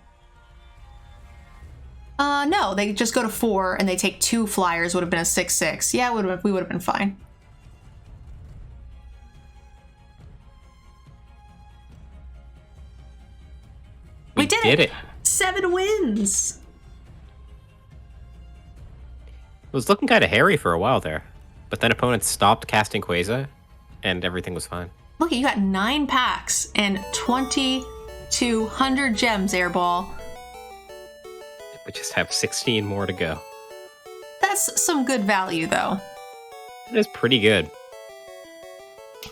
No, they just go to 4 and they take 2 flyers. Would have been a 6/6. Yeah, we would have been fine. We did it! 7 wins! It was looking kind of hairy for a while there, but then opponents stopped casting Quasar, and everything was fine. Look, you got 9 packs and 2,200 gems, Airball. We just have 16 more to go. That's some good value, though. It is pretty good.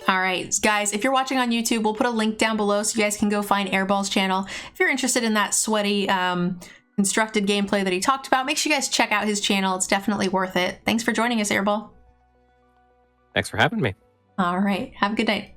All right, guys, if you're watching on YouTube, we'll put a link down below so you guys can go find Airball's channel. If you're interested in that sweaty constructed gameplay that he talked about, make sure you guys check out his channel. It's definitely worth it. Thanks for joining us, Airball. Thanks for having me. All right, have a good night.